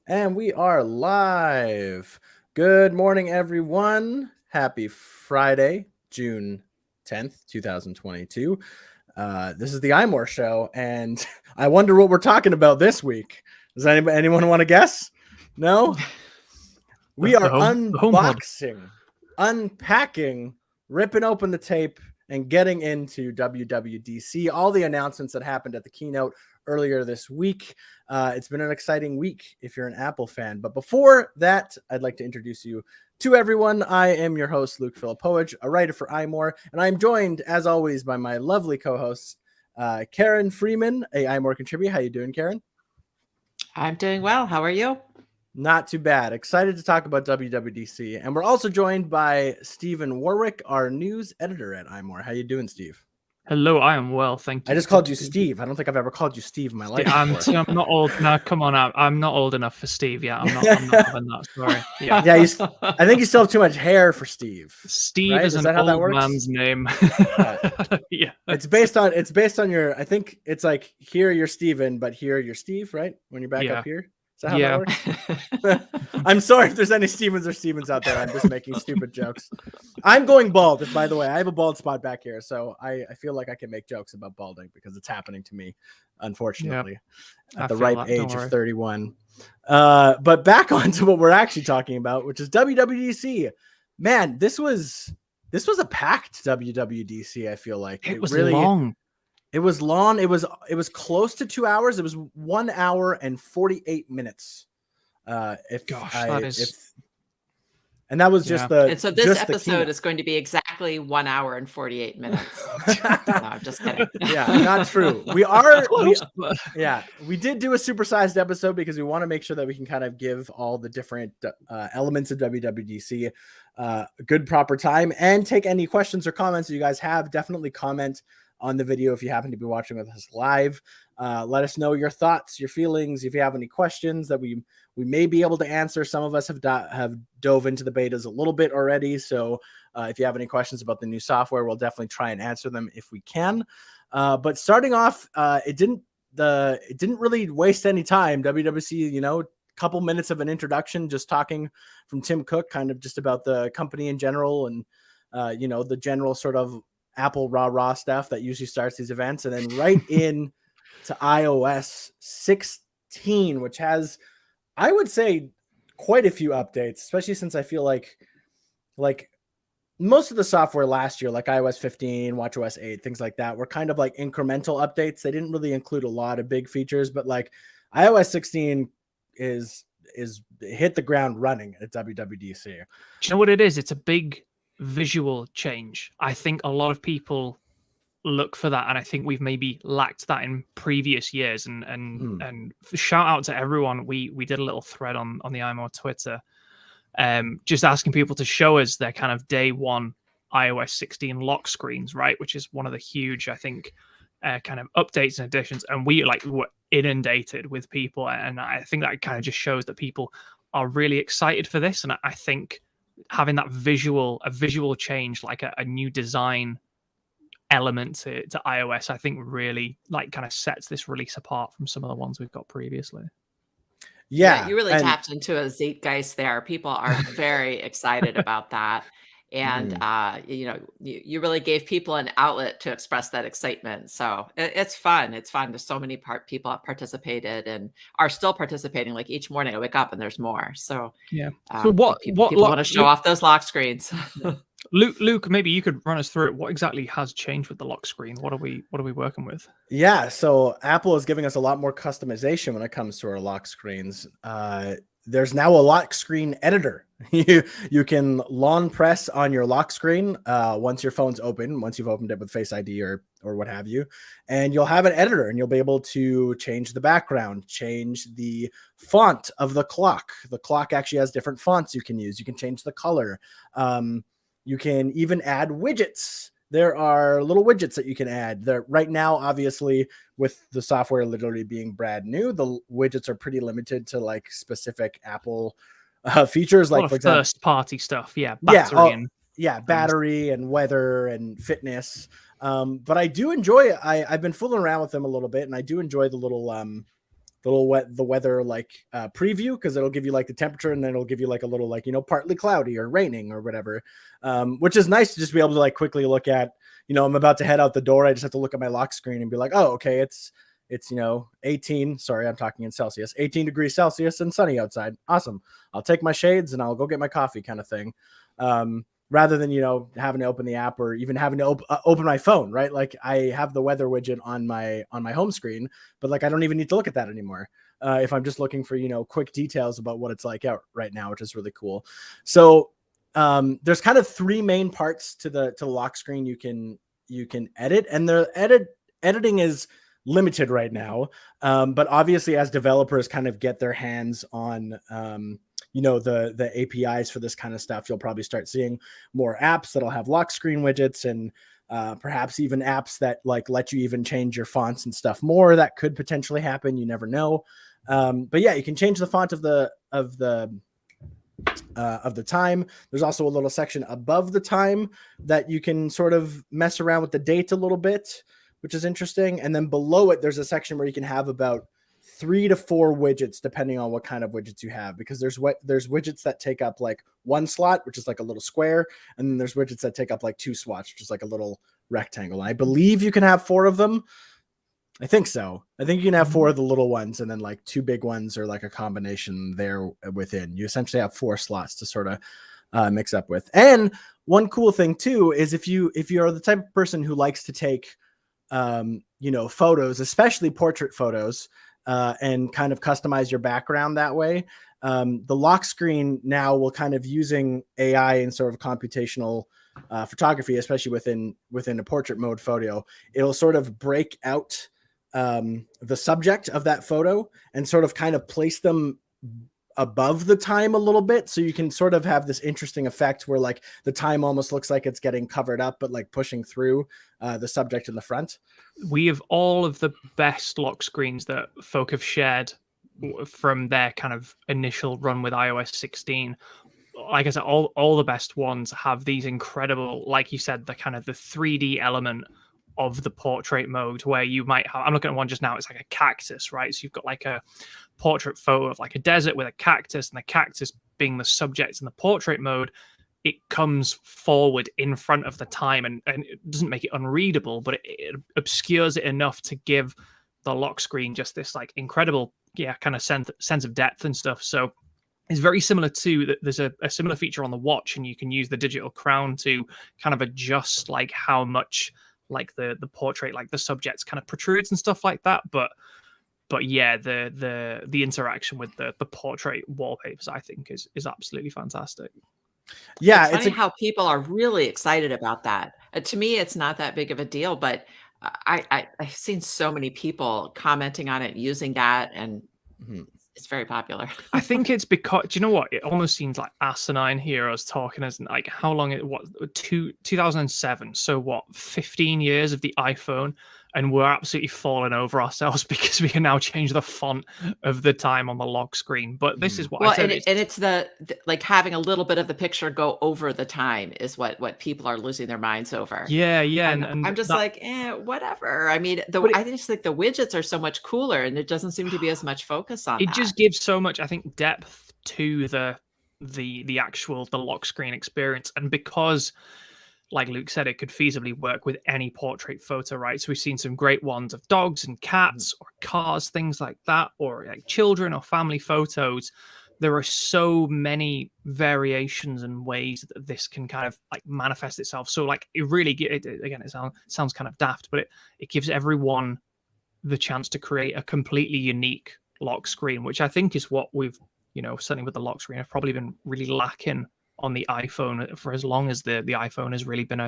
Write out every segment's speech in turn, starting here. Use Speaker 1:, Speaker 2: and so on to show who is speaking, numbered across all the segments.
Speaker 1: And we are live. Good morning, everyone. Happy Friday, June 10th, 2022. This is the iMore show, and I wonder what we're talking about this week. Does anyone want to guess? No? We are
Speaker 2: the home pod.
Speaker 1: unboxing, unpacking, ripping open the tape, and getting into WWDC, all the announcements that happened at the keynote earlier this week. It's been an exciting week if you're an Apple fan. But before that, I'd like to introduce you to everyone. I am your host, Luke Filipowicz, a writer for iMore, and I'm joined, as always, by my lovely co-hosts, Karen Freeman, a iMore contributor. How you doing, Karen?
Speaker 3: I'm doing well. How are you?
Speaker 1: Not too bad. Excited to talk about WWDC. And we're also joined by Stephen Warwick, our news editor at iMore. How you doing, Steve?
Speaker 2: Hello, I am well, thank you.
Speaker 1: I just called you Steve. I don't think I've ever called you Steve in my life.
Speaker 2: I'm not old. No, come on, I'm not old enough for Steve yet. I'm not having that. Sorry.
Speaker 1: Yeah, I think you still have too much hair for Steve.
Speaker 2: Steve right? is an old man's name.
Speaker 1: Yeah, it's based on your. I think it's like here you're Steven, but here you're Steve, right? When you're back up here. Is that how that works? I'm sorry if there's any Stevens or Stevens out there. I'm just making stupid jokes. I'm going bald, by the way. I have a bald spot back here, so I feel like I can make jokes about balding because it's happening to me, unfortunately, at the ripe age of 31. But back on to what we're actually talking about, which is WWDC. Man, this was a packed WWDC, I feel like.
Speaker 2: It was really long.
Speaker 1: It was long. It was close to 2 hours. It was 1 hour and 48 minutes. And that was just the.
Speaker 3: And so this episode is going to be exactly 1 hour and 48 minutes. No, I'm just kidding.
Speaker 1: Yeah, not true. We did do a supersized episode because we want to make sure that we can kind of give all the different elements of WWDC good proper time and take any questions or comments that you guys have. Definitely comment on the video if you happen to be watching with us live. Let us know your thoughts, your feelings. If you have any questions that we may be able to answer. Some of us have dove into the betas a little bit already, so if you have any questions about the new software, we'll definitely try and answer them if we can. But starting off, it didn't really waste any time. WWDC, couple minutes of an introduction, just talking from Tim Cook, kind of just about the company in general, and the general sort of Apple raw stuff that usually starts these events, and then right in to iOS 16, which has, I would say, quite a few updates, especially since I feel like most of the software last year, like iOS 15, watchOS 8, things like that, were kind of like incremental updates. They didn't really include a lot of big features, but like iOS 16 is hit the ground running at WWDC.
Speaker 2: Do you know what it is? It's a big visual change. I think a lot of people look for that, and I think we've maybe lacked that in previous years. And shout out to everyone. We did a little thread on the iMore Twitter, just asking people to show us their kind of day one iOS 16 lock screens, right? Which is one of the huge, I think, kind of updates and additions. And we were inundated with people, and I think that kind of just shows that people are really excited for this. And I think having that visual change, like a new design element to iOS, I think really kind of sets this release apart from some of the ones we've got previously.
Speaker 3: Yeah, you really tapped into a zeitgeist there. People are very excited about that. And, you really gave people an outlet to express that excitement. So it's fun. It's fun. There's so many people have participated and are still participating. Like each morning I wake up and there's more. So
Speaker 2: yeah. So what people
Speaker 3: want to show off those lock screens.
Speaker 2: Luke, maybe you could run us through it. What exactly has changed with the lock screen? What are we working with?
Speaker 1: Yeah, so Apple is giving us a lot more customization when it comes to our lock screens. There's now a lock screen editor. You can long press on your lock screen once your phone's open, once you've opened it with Face ID or what have you, and you'll have an editor, and you'll be able to change the background, change the font of the clock. The clock actually has different fonts you can use. You can change the color. You can even add widgets. There are little widgets that you can add. Right now, obviously, with the software literally being brand new, the widgets are pretty limited to like specific Apple features, like for example,
Speaker 2: first-party stuff. Yeah, battery
Speaker 1: and weather and fitness. But I do enjoy it. I've been fooling around with them a little bit, and I do enjoy the little the weather like preview, because it'll give you like the temperature, and then it'll give you like a little like, you know, partly cloudy or raining or whatever, which is nice to just be able to like quickly look at, you know, I'm about to head out the door. I just have to look at my lock screen and be like, oh, okay, it's, you know, 18, sorry, I'm talking in Celsius, 18 degrees Celsius and sunny outside. Awesome. I'll take my shades and I'll go get my coffee kind of thing. Rather than, you know, having to open the app or even having to open my phone, right? Like I have the weather widget on my home screen, but like I don't even need to look at that anymore. If I'm just looking for, you know, quick details about what it's like out right now, which is really cool. So there's kind of three main parts to the lock screen you can edit, and the editing is limited right now. But obviously as developers kind of get their hands on you know, the APIs for this kind of stuff, you'll probably start seeing more apps that'll have lock screen widgets, and perhaps even apps that like let you even change your fonts and stuff more. That could potentially happen. You never know. But yeah, you can change the font of the time. There's also a little section above the time that you can sort of mess around with the date a little bit, which is interesting. And then below it, there's a section where you can have about 3 to 4 widgets, depending on what kind of widgets you have, because there's widgets that take up like 1 slot, which is like a little square. And then there's widgets that take up like 2 slots, which is like a little rectangle. And I believe you can have 4 of them. I think so. I think you can have 4 of the little ones, and then like 2 big ones, or like a combination there within. You essentially have 4 slots to sort of mix up with. And one cool thing too is if you are the type of person who likes to take you know, photos, especially portrait photos, and kind of customize your background that way, the lock screen now will kind of, using AI and sort of computational photography, especially within a portrait mode photo, it'll sort of break out the subject of that photo and sort of kind of place them above the time a little bit, so you can sort of have this interesting effect where like the time almost looks like it's getting covered up, but like pushing through the subject in the front.
Speaker 2: We have all of the best lock screens that folk have shared from their kind of initial run with iOS 16. Like I said, all the best ones have these incredible, like you said, the kind of the 3D element of the portrait mode, where you might have, I'm looking at one just now, it's like a cactus, right? So you've got like a portrait photo of like a desert with a cactus, and the cactus being the subject in the portrait mode, it comes forward in front of the time, and it doesn't make it unreadable, but it obscures it enough to give the lock screen just this like incredible, yeah, kind of sense of depth and stuff. So it's very similar to that. There's a similar feature on the watch, and you can use the digital crown to kind of adjust like how much like the portrait, like the subjects kind of protrudes and stuff like that. But yeah, the interaction with the portrait wallpapers, I think, is absolutely fantastic.
Speaker 3: Yeah, it's funny how people are really excited about that. To me, it's not that big of a deal, but I've seen so many people commenting on it, using that, and it's very popular.
Speaker 2: I think it's because, do you know what? It almost seems like asinine heroes talking as like how long it was, 2007. So what, 15 years of the iPhone, and we're absolutely falling over ourselves because we can now change the font of the time on the lock screen. But this is what I said.
Speaker 3: And it's the like having a little bit of the picture go over the time is what people are losing their minds over.
Speaker 2: Yeah.
Speaker 3: And I'm just like, whatever. I mean, I just think the widgets are so much cooler, and it doesn't seem to be as much focus on that.
Speaker 2: It just gives so much, I think, depth to the actual lock screen experience. And because, like Luke said, it could feasibly work with any portrait photo, right? So we've seen some great ones of dogs and cats or cars, things like that, or like children or family photos. There are so many variations and ways that this can kind of like manifest itself. So like it really, again, it sounds kind of daft, but it gives everyone the chance to create a completely unique lock screen, which I think is what we've, certainly with the lock screen, have probably been really lacking on the iPhone for as long as the iPhone has really been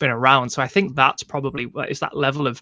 Speaker 2: around. So I think that's probably, it's that level of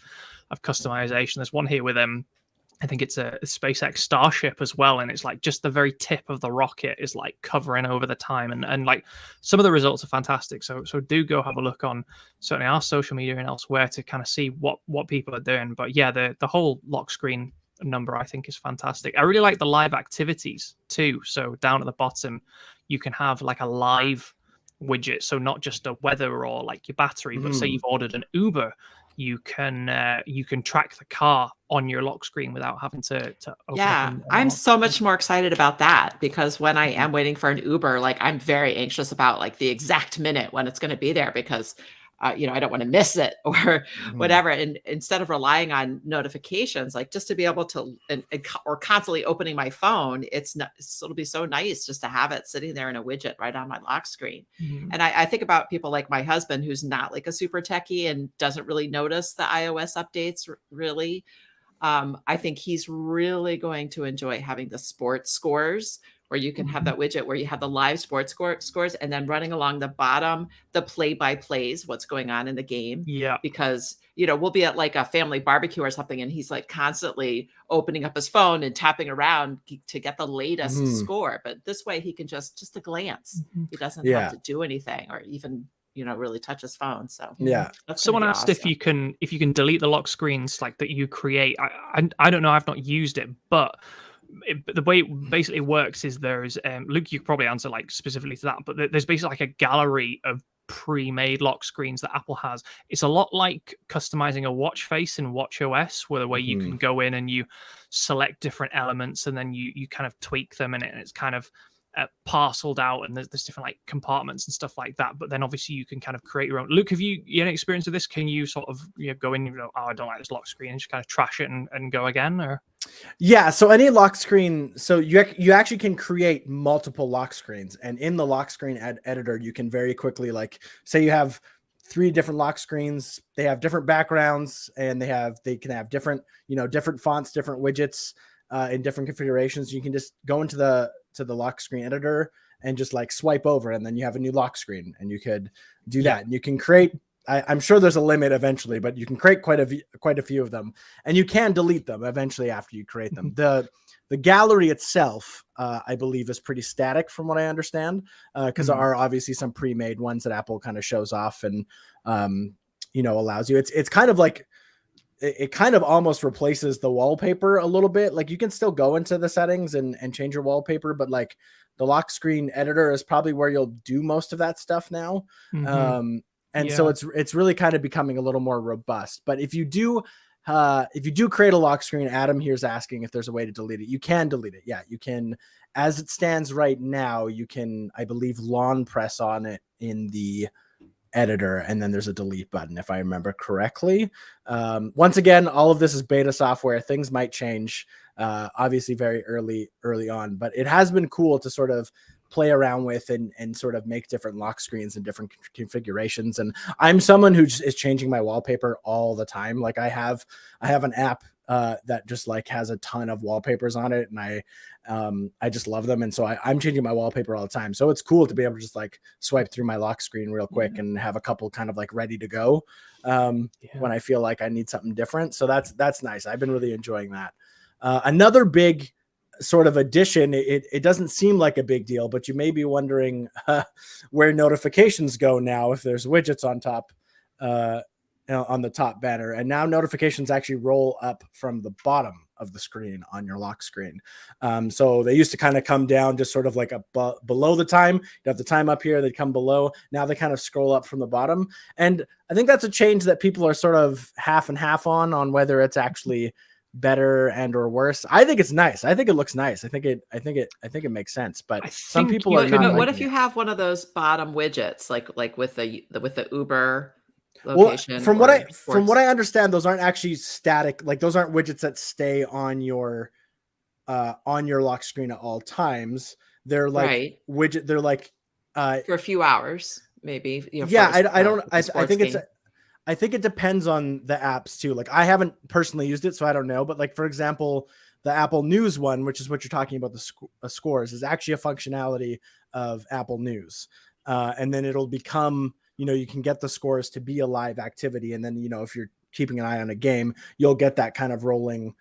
Speaker 2: customization. There's one here with I think it's a SpaceX Starship as well, and it's like just the very tip of the rocket is like covering over the time, and like some of the results are fantastic. So do go have a look on certainly our social media and elsewhere to kind of see what people are doing. But yeah, the whole lock screen number I think is fantastic. I really like the live activities too. So down at the bottom, you can have like a live widget. So not just a weather or like your battery, but say you've ordered an Uber, you can track the car on your lock screen without having to open
Speaker 3: Yeah,
Speaker 2: up
Speaker 3: I'm
Speaker 2: and
Speaker 3: so much more excited about that because when I am waiting for an Uber, like I'm very anxious about like the exact minute when it's going to be there because you know, I don't want to miss it or whatever. And instead of relying on notifications, like just to be able to or constantly opening my phone, it'll be so nice just to have it sitting there in a widget right on my lock screen. And I think about people like my husband, who's not like a super techie and doesn't really notice the iOS updates really. I think he's really going to enjoy having the sports scores where you can have that widget where you have the live sports scores and then running along the bottom, the play-by-plays, what's going on in the game.
Speaker 2: Yeah.
Speaker 3: Because, you know, we'll be at like a family barbecue or something and he's like constantly opening up his phone and tapping around to get the latest score. But this way he can just a glance. He doesn't have to do anything or even, you know, really touch his phone. So
Speaker 2: someone asked if you can delete the lock screens like that you create. I don't know, I've not used it, but the way it basically works is there's Luke, you could probably answer like specifically to that, but there's basically like a gallery of pre-made lock screens that Apple has. It's a lot like customizing a watch face in watch OS, where the way you can go in and you select different elements and then you kind of tweak them, and it's kind of parceled out, and there's different like compartments and stuff like that. But then obviously you can kind of create your own. Luke, have you any experience with this? Can you sort of go in and go, oh, I don't like this lock screen, and just kind of trash it and go again? Or
Speaker 1: yeah, so any lock screen, so you actually can create multiple lock screens, and in the lock screen editor you can very quickly, like, say you have 3 different lock screens, they have different backgrounds, and they can have different, you know, different fonts, different widgets in different configurations. You can just go into the lock screen editor and just like swipe over, and then you have a new lock screen, and you could do that. And you can create, I'm sure there's a limit eventually, but you can create quite a few of them, and you can delete them eventually after you create them. The gallery itself, I believe, is pretty static from what I understand, because there are obviously some pre-made ones that Apple kind of shows off and you know, allows you. It's kind of like, it kind of almost replaces the wallpaper a little bit. Like you can still go into the settings and change your wallpaper, but like the lock screen editor is probably where you'll do most of that stuff now. And so it's really kind of becoming a little more robust. But if you do create a lock screen, Adam here's asking if there's a way to delete it. You can delete it. Yeah, you can. As it stands right now, you can, I believe, lawn press on it in the editor, and then there's a delete button, if I remember correctly. Once again, all of this is beta software. Things might change, obviously very early on, but it has been cool to sort of play around with and sort of make different lock screens and different configurations. And I'm someone who is changing my wallpaper all the time. Like I have an app that just like has a ton of wallpapers on it, and I just love them. And so I'm changing my wallpaper all the time. So it's cool to be able to just like swipe through my lock screen real quick and have a couple kind of like ready to go when I feel like I need something different. So that's nice. I've been really enjoying that. Another big sort of addition, it doesn't seem like a big deal, but you may be wondering where notifications go now if there's widgets on top, on the top banner. And now notifications actually roll up from the bottom of the screen on your lock screen. So they used to kind of come down just sort of like below the time. You have the time up here, they come below. Now they kind of scroll up from the bottom. And I think that's a change that people are sort of half and half on whether it's actually better and or worse. I think it's nice. I think it looks nice. I think it makes sense. But some people are not.
Speaker 3: But what if you have one of those bottom widgets, like with the Uber location?
Speaker 1: Well, from what I understand, those aren't actually static. Like those aren't widgets that stay on your lock screen at all times. They're like widget. They're like
Speaker 3: for a few hours, maybe. You know,
Speaker 1: yeah, I think it depends on the apps too. Like I haven't personally used it, so I don't know. But like, for example, the Apple News one, which is what you're talking about, the scores, is actually a functionality of Apple News. And then it'll become, you know, you can get the scores to be a live activity. And then, you know, if you're keeping an eye on a game, you'll get that kind of rolling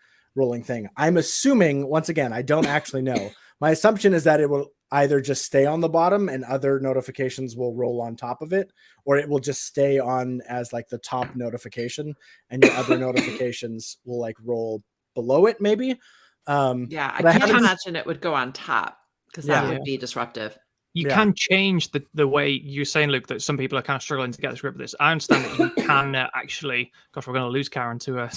Speaker 1: thing. I'm assuming, once again, I don't actually know. My assumption is that it will either just stay on the bottom and other notifications will roll on top of it, or it will just stay on as like the top notification and your other notifications will like roll below it maybe.
Speaker 3: I can't imagine it would go on top because that would be disruptive.
Speaker 2: You can change the way you're saying, Luke, that some people are kind of struggling to get the grip of this. I understand that you can actually. Gosh, we're going to lose Karen to.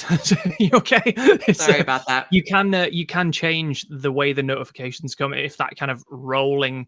Speaker 2: You okay?
Speaker 3: Sorry about that.
Speaker 2: You can change the way the notifications come if that kind of rolling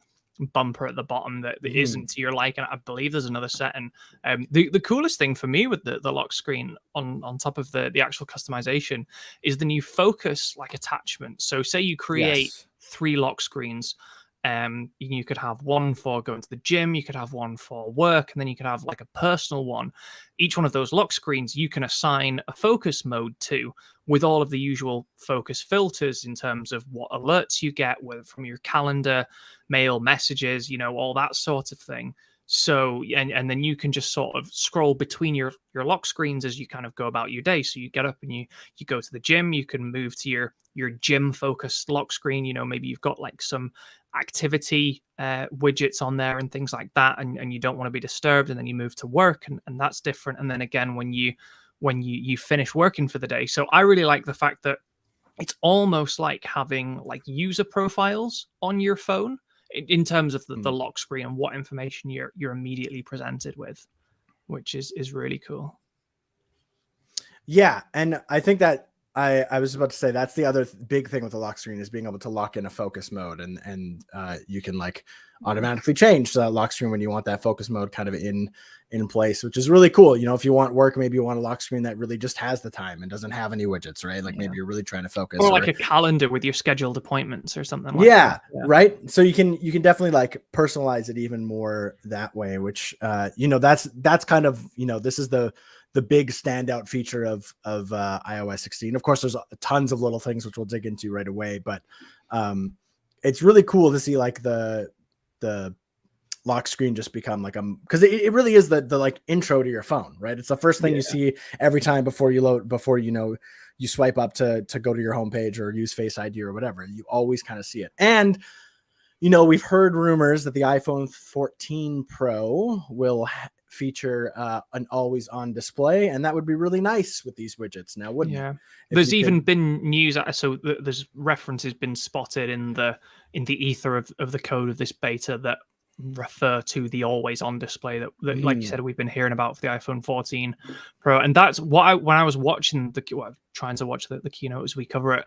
Speaker 2: bumper at the bottom that isn't to your liking. I believe there's another setting. The coolest thing for me with the lock screen on top of the actual customization is the new focus like attachment. So say you create 3 lock screens. You could have one for going to the gym, you could have one for work, and then you could have like a personal one. Each one of those lock screens you can assign a focus mode to, with all of the usual focus filters in terms of what alerts you get from your calendar, mail, messages, all that sort of thing. So, and then you can just sort of scroll between your lock screens as you kind of go about your day. So you get up and you go to the gym, you can move to your gym focused lock screen. Maybe you've got like some activity widgets on there and things like that, and you don't want to be disturbed, and then you move to work, and that's different. And then again, when you finish working for the day. So I really like the fact that it's almost like having like user profiles on your phone in terms of the lock screen and what information you're immediately presented with, which is really cool.
Speaker 1: Yeah, and I think that I was about to say that's the other big thing with the lock screen is being able to lock in a focus mode, and you can like automatically change to that lock screen when you want that focus mode kind of in place, which is really cool. If you want work, maybe you want a lock screen that really just has the time and doesn't have any widgets, right? Like maybe you're really trying to focus,
Speaker 2: or like a calendar with your scheduled appointments or something like that. Yeah,
Speaker 1: right. So you can definitely like personalize it even more that way, which that's kind of this is the big standout feature of iOS 16. Of course, there's tons of little things which we'll dig into right away, but it's really cool to see like the lock screen just become like because it really is the like intro to your phone, right? It's the first thing you see every time before you swipe up to go to your homepage or use Face ID or whatever. You always kind of see it. And we've heard rumors that the iPhone 14 Pro will feature an always on display, and that would be really nice with these widgets now, wouldn't it?
Speaker 2: There's even been news, so there's references been spotted in the ether of the code of this beta that refer to the always on display that like you said we've been hearing about for the iPhone 14 Pro. And that's what when I was watching trying to watch the keynote as we cover it,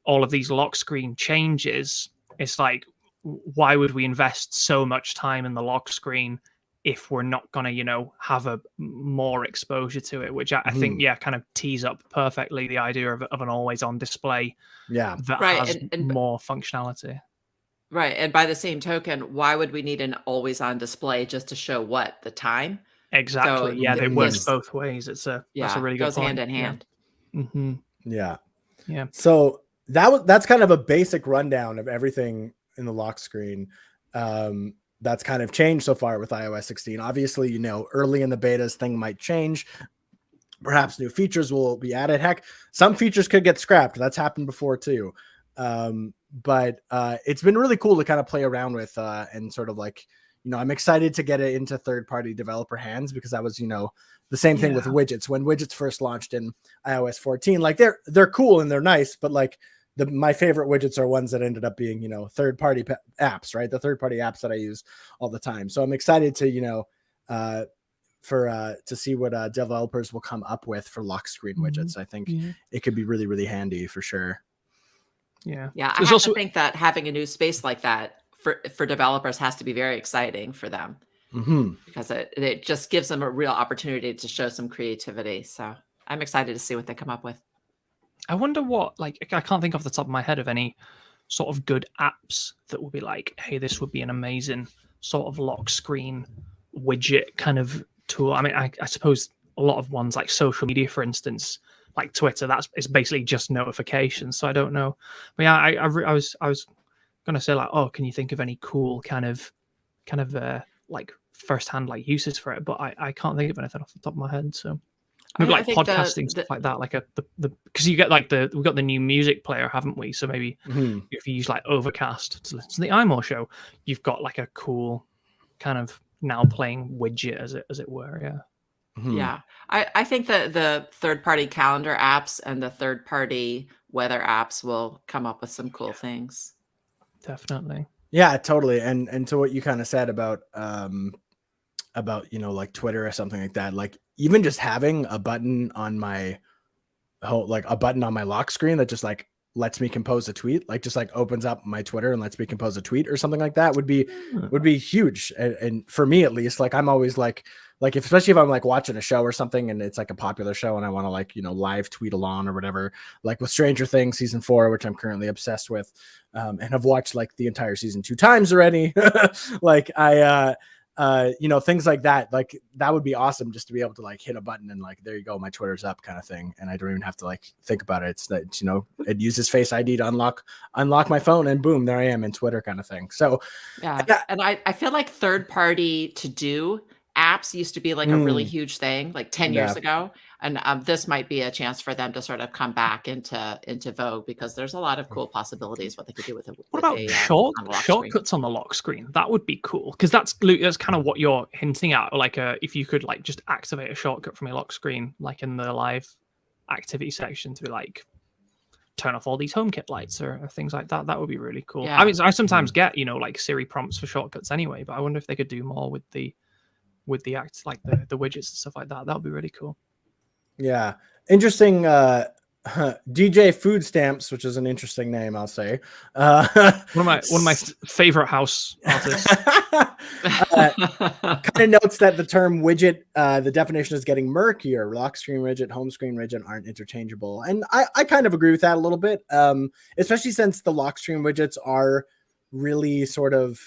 Speaker 2: all of these lock screen changes, it's like, why would we invest so much time in the lock screen if we're not going to, have a more exposure to it, which I think, kind of tees up perfectly the idea of an always on display. That has more functionality.
Speaker 3: Right. And by the same token, why would we need an always on display just to show the time?
Speaker 2: Exactly. So, it works both ways. That's a really good point.
Speaker 3: Goes hand in hand.
Speaker 1: Yeah. So that's kind of a basic rundown of everything in the lock screen. That's kind of changed so far with iOS 16. Obviously, early in the betas, thing might change. Perhaps new features will be added. Heck, some features could get scrapped. That's happened before too. But it's been really cool to kind of play around with and sort of like, I'm excited to get it into third-party developer hands, because that was, the same thing with widgets. When widgets first launched in iOS 14, like they're cool and they're nice, but like my favorite widgets are ones that ended up being, third-party apps, right? The third-party apps that I use all the time. So I'm excited to, to see what developers will come up with for lock screen widgets. I think it could be really, really handy for sure.
Speaker 3: Yeah. I have to think that having a new space like that for developers has to be very exciting for them, because it just gives them a real opportunity to show some creativity. So I'm excited to see what they come up with.
Speaker 2: I wonder what, like, I can't think off the top of my head of any sort of good apps that would be like, hey, this would be an amazing sort of lock screen widget kind of tool. I mean, I suppose a lot of ones like social media, for instance, like Twitter, it's basically just notifications. So I don't know. But yeah, I was gonna say like, oh, can you think of any cool kind of like firsthand like uses for it? But I can't think of anything off the top of my head. So maybe like podcasting stuff like that, like because you get like we've got the new music player, haven't we? So maybe if you use like Overcast to listen to the iMore show, you've got like a cool kind of now playing widget as it were. Yeah.
Speaker 3: Yeah, I think that the third-party calendar apps and the third-party weather apps will come up with some cool things.
Speaker 2: Definitely.
Speaker 1: Yeah, totally. And to what you kind of said about like Twitter or something like that, like even just having a button on my lock screen that just like lets me compose a tweet, like just like opens up my Twitter and lets me compose a tweet or something like that would be huge. And for me at least, like I'm always like if, especially if I'm like watching a show or something and it's like a popular show and I want to like, live tweet along or whatever, like with Stranger Things season 4, which I'm currently obsessed with. And I've watched like the entire season 2 times already. Like things like that, like that would be awesome just to be able to like hit a button and like, there you go, my Twitter's up kind of thing. And I don't even have to like think about it. It's that, it uses Face ID to unlock my phone and boom, there I am in Twitter kind of thing. So
Speaker 3: yeah. And I feel like third party to do apps used to be like a really huge thing like 10 years ago. And this might be a chance for them to sort of come back into vogue because there's a lot of cool possibilities what they could do with it.
Speaker 2: What about shortcuts on the lock screen? That would be cool because that's kind of what you're hinting at. Like if you could like just activate a shortcut from your lock screen, like in the live activity section to be like turn off all these HomeKit lights or things like that. That would be really cool. Yeah. I mean, I sometimes get like Siri prompts for shortcuts anyway, but I wonder if they could do more with the acts like the widgets and stuff like that. That would be really cool.
Speaker 1: Yeah, interesting. DJ Food Stamps, which is an interesting name, I'll say.
Speaker 2: One of my favorite house artists.
Speaker 1: Kind of notes that the term widget, the definition is getting murkier. Lock screen widget, home screen widget aren't interchangeable, and I kind of agree with that a little bit. Especially since the lock screen widgets are really sort of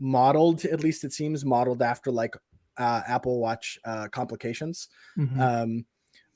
Speaker 1: modeled, at least it seems modeled after like Apple Watch complications.
Speaker 2: Mm-hmm.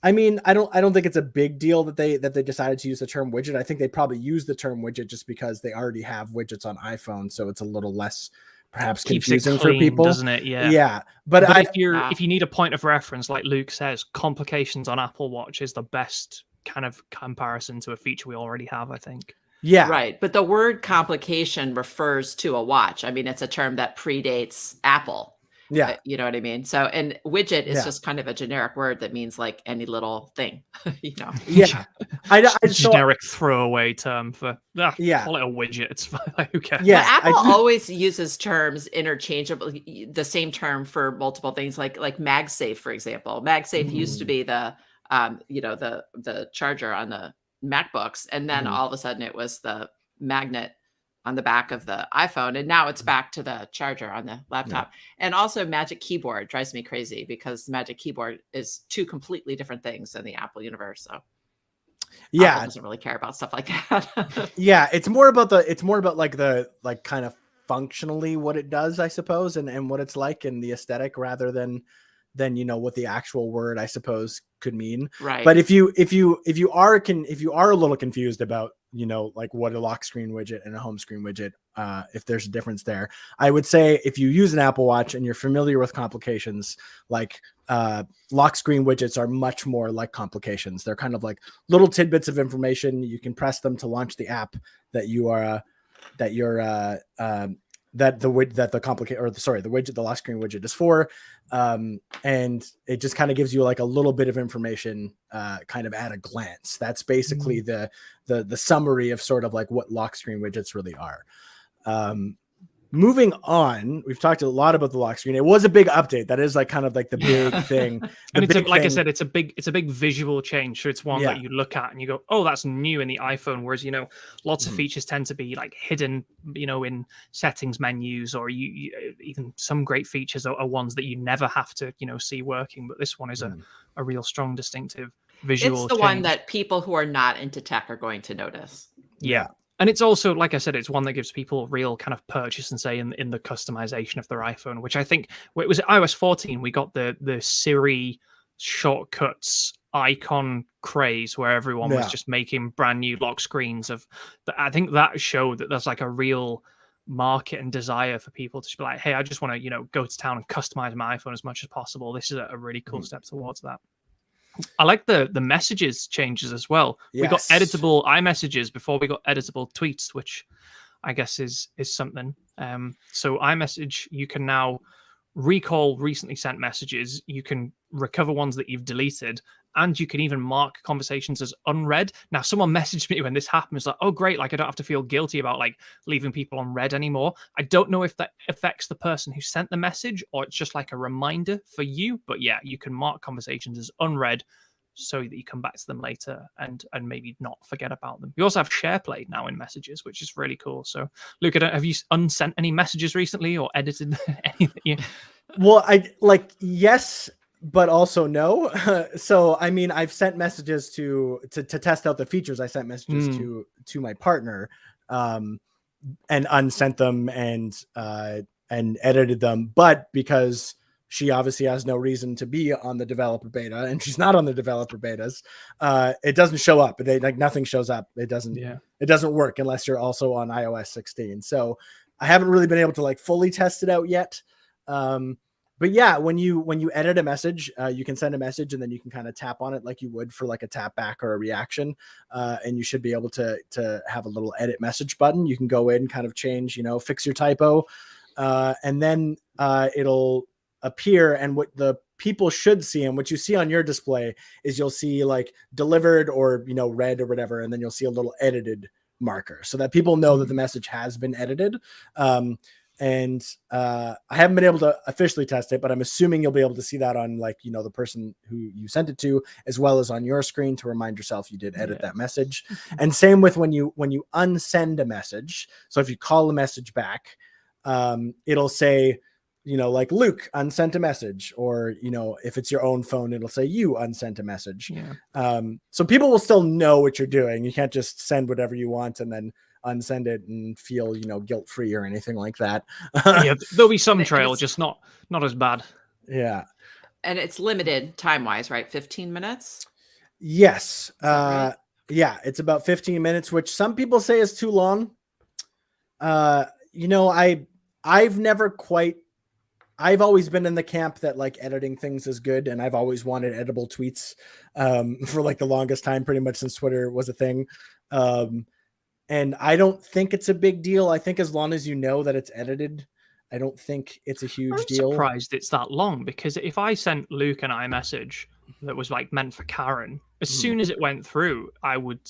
Speaker 1: I mean, I don't think it's a big deal that they decided to use the term widget. I think they probably use the term widget just because they already have widgets on iPhone, so it's a little less perhaps confusing for people,
Speaker 2: doesn't it? Yeah.
Speaker 1: Yeah. But
Speaker 2: if you need a point of reference, like Luke says, complications on Apple Watch is the best kind of comparison to a feature we already have, I think.
Speaker 1: Yeah.
Speaker 3: Right. But the word complication refers to a watch. I mean, it's a term that predates Apple.
Speaker 1: Yeah.
Speaker 3: You know what I mean? So, and widget is just kind of a generic word that means like any little thing,
Speaker 1: Yeah.
Speaker 2: Generic throwaway term for, call it a widget. It's fine. Who cares?
Speaker 3: Yeah. But Apple always uses terms interchangeably, the same term for multiple things like MagSafe, for example. MagSafe used to be the charger on the MacBooks. And then all of a sudden it was the magnet on the back of the iPhone. And now it's back to the charger on the laptop. And also Magic Keyboard drives me crazy because Magic Keyboard is two completely different things in the Apple universe. So Apple doesn't really care about stuff like that.
Speaker 1: Yeah. It's more about like the kind of functionally what it does, I suppose, and what it's like and the aesthetic rather than what the actual word I suppose could mean.
Speaker 3: Right.
Speaker 1: But if you are a little confused about like what a lock screen widget and a home screen widget, if there's a difference there, I would say if you use an Apple Watch and you're familiar with complications, like lock screen widgets are much more like complications. They're kind of like little tidbits of information. You can press them to launch the app that the widget, the lock screen widget is for. And it just kind of gives you like a little bit of information kind of at a glance. That's basically the summary of sort of like what lock screen widgets really are. Moving on, we've talked a lot about the lock screen. It was a big update. That is like kind of like the big thing.
Speaker 2: And I said, it's a big visual change. So it's one that you look at and you go, oh, that's new in the iPhone. Whereas, lots of features tend to be like hidden, in settings menus, or you even some great features are ones that you never have to, see working. But this one is a real strong, distinctive visual
Speaker 3: It's the
Speaker 2: change.
Speaker 3: one that people who are not into tech are going to notice.
Speaker 2: Yeah. And it's also, like I said, it's one that gives people real kind of purchase and say in the customization of their iPhone, which I think it was iOS 14. We got the Siri shortcuts icon craze where everyone was just making brand new lock screens of. I think that showed that there's like a real market and desire for people to just be like, hey, I just want to, go to town and customize my iPhone as much as possible. This is a really cool step towards that. I like the messages changes as well.
Speaker 1: Yes.
Speaker 2: We got editable iMessages before we got editable tweets, which I guess is something. So iMessage, you can now recall recently sent messages. You can recover ones that you've deleted, and you can even mark conversations as unread. Now, someone messaged me when this happened. It's like, oh, great. Like, I don't have to feel guilty about like leaving people on read anymore. I don't know if that affects the person who sent the message or it's just like a reminder for you. But yeah, you can mark conversations as unread so that you come back to them later and maybe not forget about them. You also have SharePlay now in messages, which is really cool. So, Luke, have you unsent any messages recently or edited anything?
Speaker 1: Well, yes, but also no. So, I mean, I've sent messages to test out the features. I sent messages to my partner, and unsent them and edited them. But because she obviously has no reason to be on the developer beta, and she's not on the developer betas, it doesn't show up. Nothing shows up. It doesn't work unless you're also on iOS 16. So I haven't really been able to like fully test it out yet. But yeah, when you edit a message, you can send a message and then you can kind of tap on it like you would for like a tap back or a reaction. And you should be able to have a little edit message button. You can go in and kind of change, fix your typo. And then it'll appear, and what the people should see and what you see on your display is you'll see like delivered or read or whatever, and then you'll see a little edited marker so that people know that the message has been edited. And I haven't been able to officially test it, but I'm assuming you'll be able to see that on like the person who you sent it to, as well as on your screen to remind yourself you did edit that message. And same with when you unsend a message. So if you call a message back, it'll say like Luke unsent a message, or if it's your own phone, it'll say you unsent a message. So people will still know what you're doing. You can't just send whatever you want and then unsend it and feel guilt-free or anything like that.
Speaker 2: Yeah, there'll be some trail, just not as bad.
Speaker 1: Yeah.
Speaker 3: And it's limited time-wise, right? 15 minutes?
Speaker 1: Yes.
Speaker 3: Right?
Speaker 1: Yeah, it's about 15 minutes, which some people say is too long. I've always been in the camp that like editing things is good, and I've always wanted editable tweets for like the longest time, pretty much since Twitter was a thing. And I don't think it's a big deal. I think as long as you know that it's edited, I don't think it's a huge deal.
Speaker 2: I'm surprised it's that long, because if I sent Luke an iMessage that was like meant for Karen, as soon as it went through, I would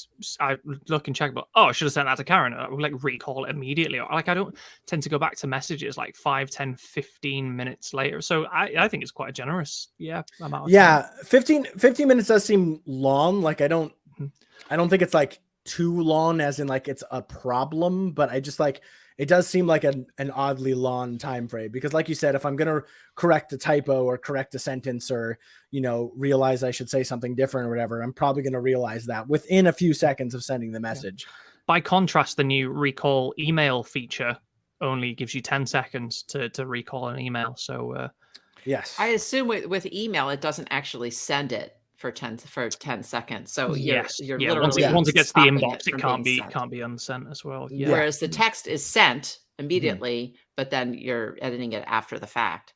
Speaker 2: look and check, but I should have sent that to Karen. I would like recall it immediately. Like I don't tend to go back to messages like 5, 10, 15 minutes later. So I think it's quite a generous amount of time. 15
Speaker 1: minutes does seem long. Like I don't think it's like too long as in like it's a problem, but I just like it does seem like an oddly long time frame, because like you said, if I'm going to correct a typo or correct a sentence or realize I should say something different or whatever, I'm probably going to realize that within a few seconds of sending the message.
Speaker 2: By contrast, the new recall email feature only gives you 10 seconds to recall an email. So
Speaker 1: yes,
Speaker 3: I assume with email it doesn't actually send it for 10 seconds. So you're literally
Speaker 2: once it gets to the inbox,
Speaker 3: it
Speaker 2: can't be unsent as well.
Speaker 1: Yeah.
Speaker 3: Whereas the text is sent immediately, but then you're editing it after the fact.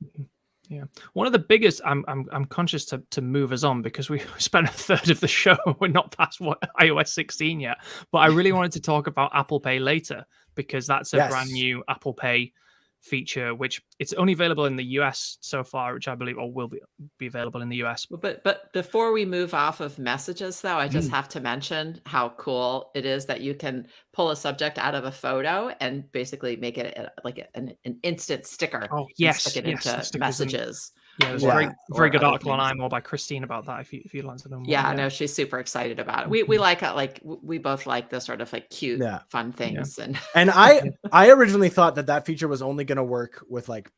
Speaker 2: Yeah, one of the biggest. I'm conscious to move us on, because we spent a third of the show. We're not past iOS 16 yet, but I really wanted to talk about Apple Pay later, because that's a brand new Apple Pay feature, which it's only available in the US so far, which I believe will be available in the US.
Speaker 3: But before we move off of messages, though, I just have to mention how cool it is that you can pull a subject out of a photo and basically make it like an instant sticker.
Speaker 2: Oh yes,
Speaker 3: stick it into messages.
Speaker 2: There's a very good article on iMore by Christine about that. If you'd like to know more.
Speaker 3: Yeah, no, she's super excited about it. We like it. Like we both like the sort of like cute, fun things.
Speaker 1: And I originally thought that feature was only going to work with like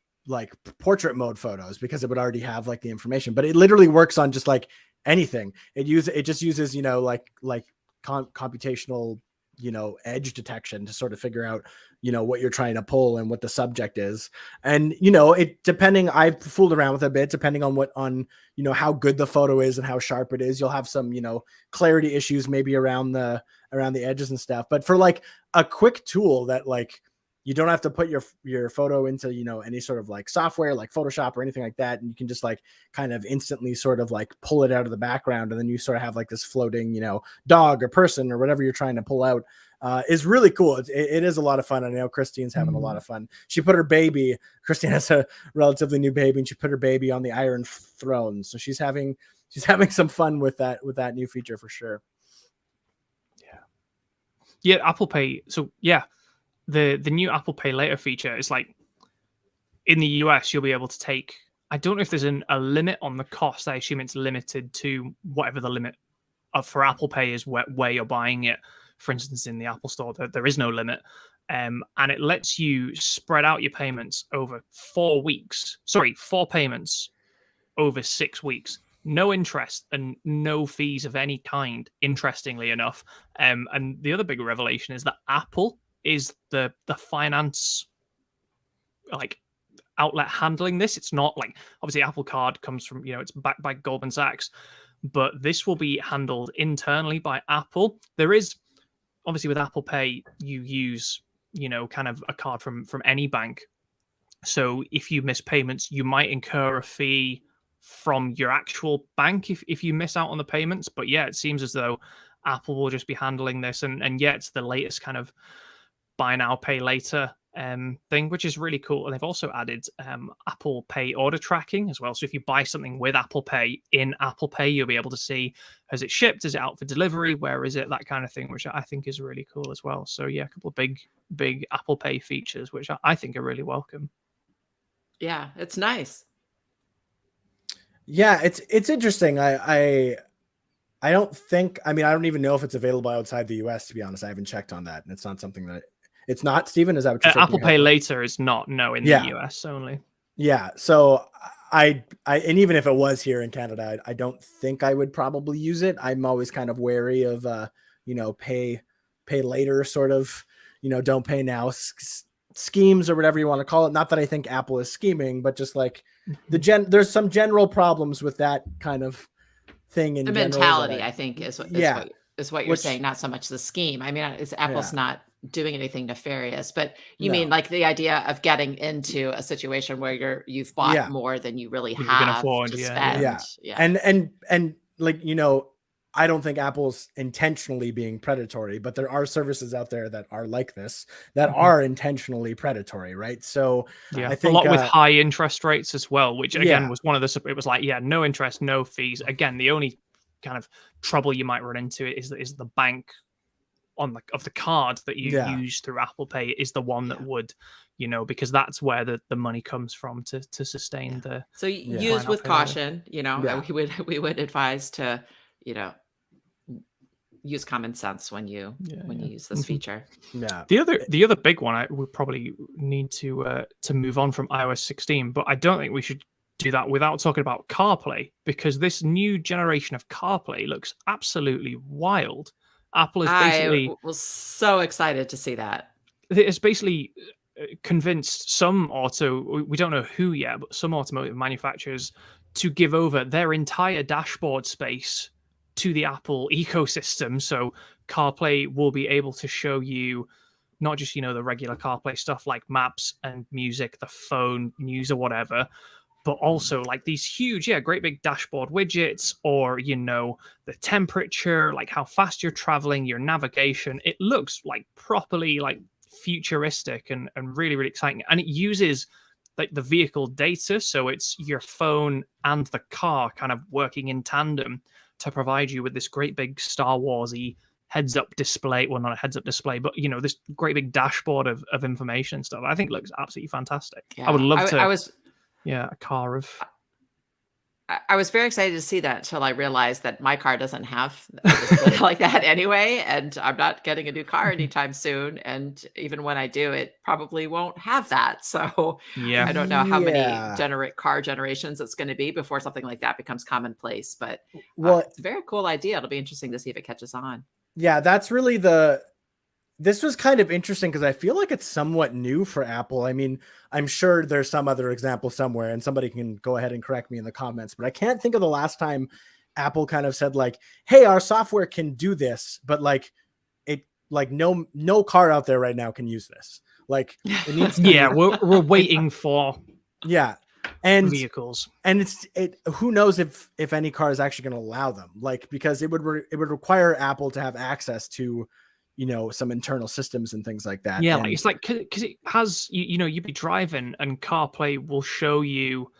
Speaker 1: portrait mode photos, because it would already have like the information, but it literally works on just like anything. It just uses computational edge detection to sort of figure out what you're trying to pull and what the subject is. And I've fooled around with it a bit, depending on how good the photo is and how sharp it is. You'll have some clarity issues maybe around the edges and stuff, but for like a quick tool that like you don't have to put your photo into any sort of like software like Photoshop or anything like that, and you can just like kind of instantly sort of like pull it out of the background, and then you sort of have like this floating dog or person or whatever you're trying to pull out. is really cool. It is a lot of fun. I know Christine's having a lot of fun. She put her baby, Christine has a relatively new baby, and she put her baby on the Iron Throne. So she's having some fun with that new feature for sure.
Speaker 2: Yeah, Apple Pay. So yeah, the new Apple Pay Later feature is like, in the US, you'll be able to take, I don't know if there's a limit on the cost. I assume it's limited to whatever the limit for Apple Pay is where you're buying it. For instance, in the Apple Store, there is no limit. And it lets you spread out your payments over 4 weeks. Sorry, 4 payments over 6 weeks. No interest and no fees of any kind, interestingly enough. And the other big revelation is that Apple is the finance like outlet handling this. It's not like, obviously Apple Card comes from, it's backed by Goldman Sachs, but this will be handled internally by Apple. There is, obviously with Apple Pay, you use, kind of a card from any bank. So if you miss payments, you might incur a fee from your actual bank if you miss out on the payments. But yeah, it seems as though Apple will just be handling this. And yeah, it's the latest kind of buy now, pay later thing, which is really cool. And they've also added Apple Pay order tracking as well. So if you buy something with Apple Pay in Apple Pay, you'll be able to see, has it shipped? Is it out for delivery? Where is it? That kind of thing, which I think is really cool as well. So yeah, a couple of big Apple Pay features, which I think are really welcome.
Speaker 3: Yeah, it's nice.
Speaker 1: Yeah, it's interesting. I don't think, I don't even know if it's available outside the US, to be honest. I haven't checked on that. And it's not something that it's not, Stephen, is that what you're saying?
Speaker 2: Apple Pay Later is not, no, in the US only.
Speaker 1: Yeah. So I and even if it was here in Canada, I don't think I would probably use it. I'm always kind of wary of pay later sort of, don't pay now schemes or whatever you want to call it. Not that I think Apple is scheming, but just like there's some general problems with that kind of thing in
Speaker 3: the
Speaker 1: general
Speaker 3: mentality, I think is what you're saying, not so much the scheme. Apple's not doing anything nefarious, but you mean like the idea of getting into a situation where you've bought more than you really have
Speaker 2: afford,
Speaker 3: to spend.
Speaker 1: And like, I don't think Apple's intentionally being predatory, but there are services out there that are like this, that are intentionally predatory, right? So I think
Speaker 2: a lot with high interest rates as well, which again was one of the, it was like, no interest, no fees. Again, the only kind of trouble you might run into is the bank of the card that you use through Apple Pay is the one that would, because that's where the money comes from to sustain the.
Speaker 3: So use with caution, we would advise to, use common sense when you use this feature.
Speaker 1: Yeah.
Speaker 2: The other big one, I would probably need to move on from iOS 16, but I don't think we should do that without talking about CarPlay, because this new generation of CarPlay looks absolutely wild. Apple is basically...
Speaker 3: I was so excited to see that.
Speaker 2: It's basically convinced some we don't know who yet, but some automotive manufacturers to give over their entire dashboard space to the Apple ecosystem. So CarPlay will be able to show you not just, the regular CarPlay stuff like maps and music, the phone, news or whatever, but also like these huge, great big dashboard widgets, or, the temperature, like how fast you're traveling, your navigation. It looks like properly like futuristic and really, really exciting. And it uses like the vehicle data. So it's your phone and the car kind of working in tandem to provide you with this great big Star Wars-y heads-up display. Well, not a heads-up display, but, this great big dashboard of information and stuff. I think it looks absolutely fantastic. Yeah. I would love a car of...
Speaker 3: I was very excited to see that until I realized that my car doesn't have like that anyway, and I'm not getting a new car anytime soon. And even when I do, it probably won't have that. So I don't know how many car generations it's going to be before something like that becomes commonplace. But it's a very cool idea. It'll be interesting to see if it catches on.
Speaker 1: Yeah, that's really this was kind of interesting because I feel like it's somewhat new for Apple. I'm sure there's some other example somewhere, and somebody can go ahead and correct me in the comments, but I can't think of the last time Apple kind of said like, hey, our software can do this, but no car out there right now can use this. Like it needs to
Speaker 2: we're waiting for
Speaker 1: and
Speaker 2: vehicles,
Speaker 1: and who knows if any car is actually going to allow them, like, because it would require Apple to have access to some internal systems and things like that.
Speaker 2: Yeah,
Speaker 1: and
Speaker 2: like it's like because it has you'd be driving and CarPlay will show you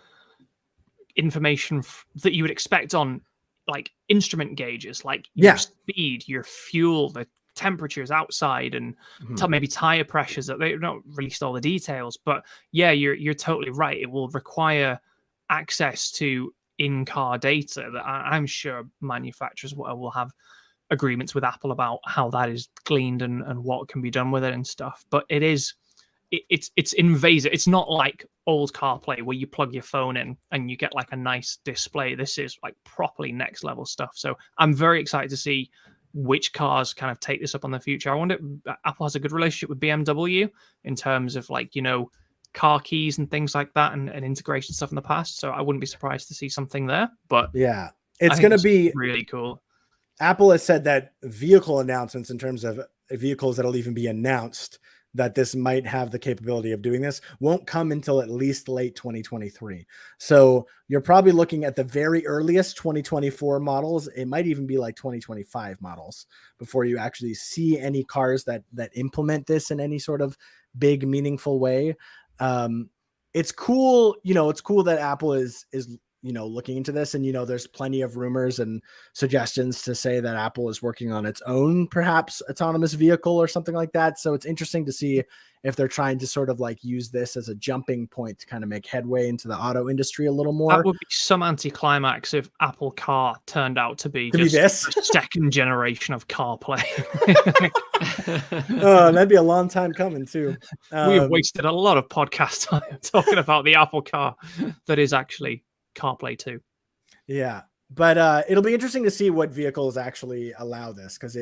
Speaker 2: information that you would expect on like instrument gauges, like your speed, your fuel, the temperatures outside, and maybe tire pressures. That they've not released all the details, but yeah, you're totally right. It will require access to in-car data that I'm sure manufacturers will have agreements with Apple about how that is gleaned and what can be done with it and stuff. But it's invasive. It's not like old CarPlay where you plug your phone in and you get like a nice display. This is like properly next level stuff. So I'm very excited to see which cars kind of take this up on the future. I wonder, Apple has a good relationship with BMW in terms of like, car keys and things like that and integration stuff in the past. So I wouldn't be surprised to see something there. But
Speaker 1: yeah, it's going to be
Speaker 2: really cool.
Speaker 1: Apple has said that vehicle announcements, in terms of vehicles that'll even be announced, that this might have the capability of doing this, won't come until at least late 2023. So you're probably looking at the very earliest 2024 models. It might even be like 2025 models before you actually see any cars that implement this in any sort of big, meaningful way. It's cool. It's cool that Apple is looking into this, and there's plenty of rumors and suggestions to say that Apple is working on its own perhaps autonomous vehicle or something like that. So it's interesting to see if they're trying to sort of like use this as a jumping point to kind of make headway into the auto industry a little more.
Speaker 2: That would be some anticlimax if Apple Car turned out to be
Speaker 1: this
Speaker 2: the second generation of CarPlay.
Speaker 1: Oh, that'd be a long time coming too.
Speaker 2: We have wasted a lot of podcast time talking about the Apple Car that is actually CarPlay 2.
Speaker 1: Yeah, but it'll be interesting to see what vehicles actually allow this, because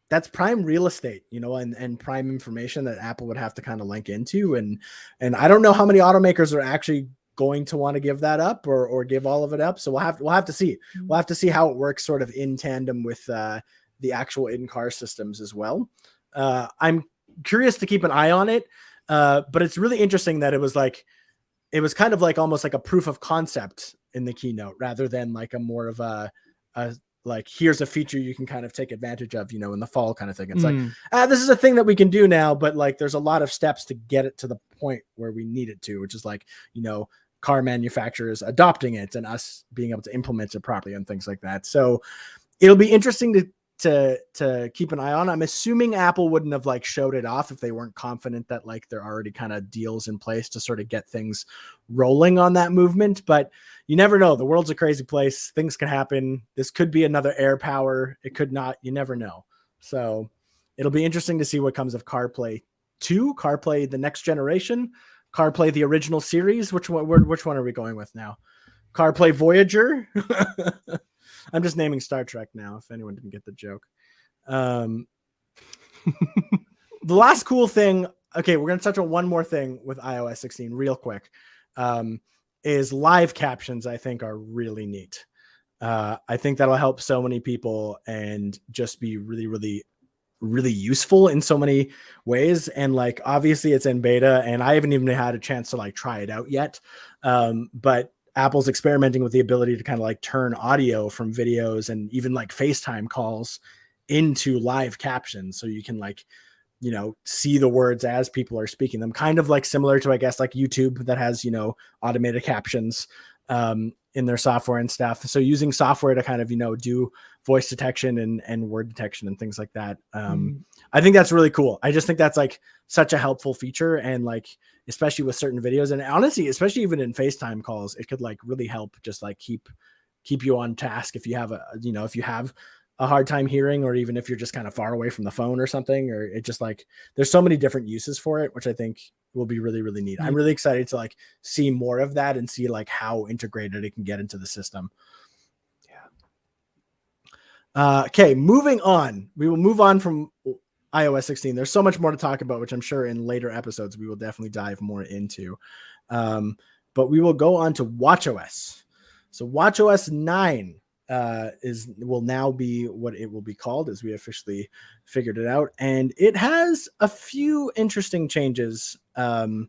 Speaker 1: that's prime real estate, and prime information that Apple would have to kind of link into, and I don't know how many automakers are actually going to want to give that up or give all of it up. So we'll have to see. We'll have to see how it works sort of in tandem with the actual in-car systems as well. I'm curious to keep an eye on it, but it's really interesting that it was kind of like almost like a proof of concept in the keynote, rather than like a more of a like, here's a feature you can kind of take advantage of, in the fall kind of thing. It's like, this is a thing that we can do now, but like, there's a lot of steps to get it to the point where we need it to, which is like, car manufacturers adopting it and us being able to implement it properly and things like that. So it'll be interesting to keep an eye on. I'm assuming Apple wouldn't have like showed it off if they weren't confident that like there are already kind of deals in place to sort of get things rolling on that movement. But you never know. The world's a crazy place. Things can happen. This could be another Air Power. It could not. You never know. So it'll be interesting to see what comes of CarPlay 2, CarPlay the next generation, CarPlay the original series. Which one are we going with now? CarPlay Voyager. I'm just naming Star Trek now, if anyone didn't get the joke. The last cool thing, okay, we're going to touch on one more thing with iOS 16 real quick, is live captions. I think are really neat. I think that'll help so many people and just be really, really, really useful in so many ways. And like, obviously it's in beta and I haven't even had a chance to like try it out yet. But Apple's experimenting with the ability to kind of like turn audio from videos and even like FaceTime calls into live captions. So you can like, see the words as people are speaking them, kind of like similar to, I guess, like YouTube that has, automated captions in their software and stuff. So using software to kind of, do voice detection and word detection and things like that. I think that's really cool. I just think that's like such a helpful feature, and like, especially with certain videos, and honestly, especially even in FaceTime calls, it could like really help just like keep you on task if you have if you have a hard time hearing, or even if you're just kind of far away from the phone or something, or it just like, there's so many different uses for it, which I think will be really, really neat. I'm really excited to like see more of that and see like how integrated it can get into the system. Yeah. Okay. Moving on, we will move on from iOS 16. There's so much more to talk about, which I'm sure in later episodes we will definitely dive more into. But we will go on to watchOS. So watchOS 9 will now be what it will be called, as we officially figured it out, and it has a few interesting changes. Nothing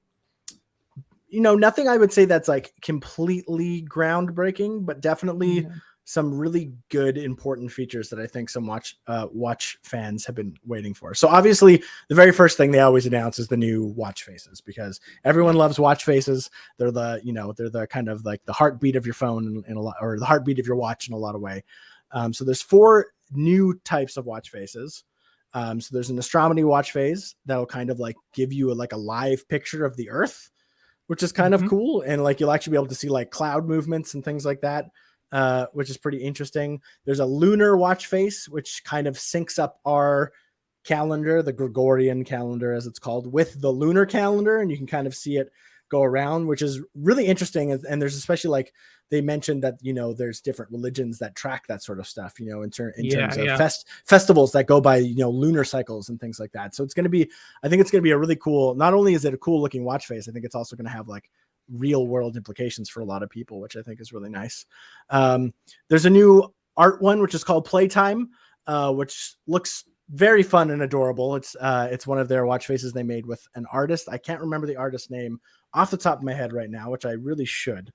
Speaker 1: I would say that's like completely groundbreaking, but definitely some really good important features that I think some watch fans have been waiting for. So obviously the very first thing they always announce is the new watch faces, because everyone loves watch faces. They're the kind of like the heartbeat of your phone in a lot, or the heartbeat of your watch in a lot of way. So there's 4 new types of watch faces. So there's an astronomy watch face that'll kind of like give you a live picture of the Earth, which is kind of cool. And like, you'll actually be able to see like cloud movements and things like that. Which is pretty interesting. There's a lunar watch face, which kind of syncs up our calendar, the Gregorian calendar as it's called, with the lunar calendar, and you can kind of see it go around, which is really interesting. And there's especially like they mentioned that, there's different religions that track that sort of stuff, in terms of festivals that go by, lunar cycles and things like that. So I think it's going to be a really cool, not only is it a cool looking watch face, I think it's also going to have like real world implications for a lot of people, which I think is really nice. There's a new art one, which is called Playtime, which looks very fun and adorable. It's one of their watch faces they made with an artist. I can't remember the artist's name off the top of my head right now, which I really should.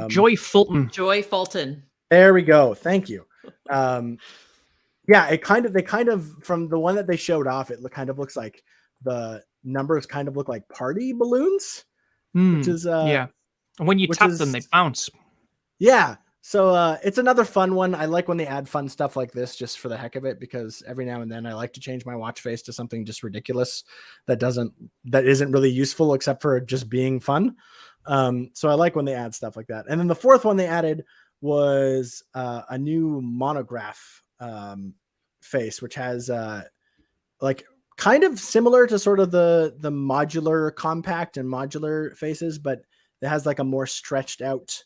Speaker 2: Joy Fulton.
Speaker 3: Joy Fulton.
Speaker 1: There we go. Thank you. Yeah, they kind of from the one that they showed off, it kind of looks like the numbers kind of look like party balloons. Which is
Speaker 2: and when you tap them, they bounce.
Speaker 1: Yeah, so it's another fun one. I like when they add fun stuff like this just for the heck of it, because every now and then I like to change my watch face to something just ridiculous that isn't really useful except for just being fun. So I like when they add stuff like that. And then the 4th one they added was a new monograph face, which has like kind of similar to sort of the modular compact and modular faces, but it has like a more stretched out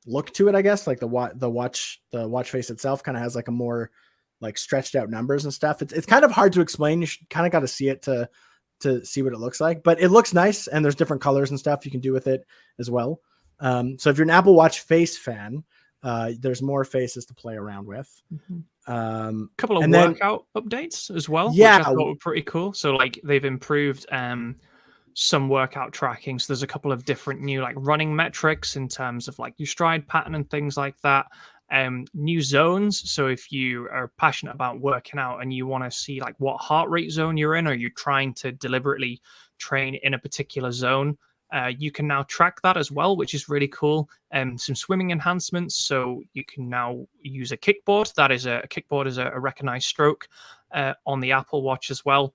Speaker 1: look to it, I guess. Like the watch face itself kind of has like a more like stretched out numbers and stuff. It's kind of hard to explain. You kind of got to see it to see what it looks like, but it looks nice, and there's different colors and stuff you can do with it as well. So if you're an Apple Watch face fan, there's more faces to play around with.
Speaker 2: A couple of workout updates as well, which I thought were pretty cool. So like they've improved some workout tracking. So there's a couple of different new like running metrics in terms of like your stride pattern and things like that. New zones. So if you are passionate about working out and you want to see like what heart rate zone you're in, or you're trying to deliberately train in a particular zone, you can now track that as well, which is really cool. Some swimming enhancements. So you can now use a kickboard. A kickboard is a recognized stroke on the Apple Watch as well.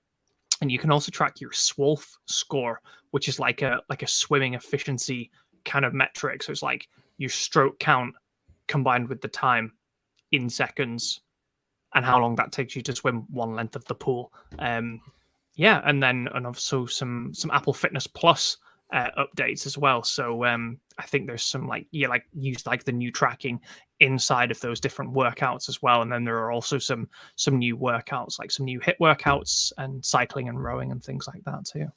Speaker 2: And you can also track your SWOLF score, which is like a swimming efficiency kind of metric. So it's like your stroke count combined with the time in seconds and how long that takes you to swim one length of the pool. And also some Apple Fitness Plus updates as well. So I think there's some use like the new tracking inside of those different workouts as well. And then there are also some new workouts, like some new HIIT workouts and cycling and rowing and things like that too.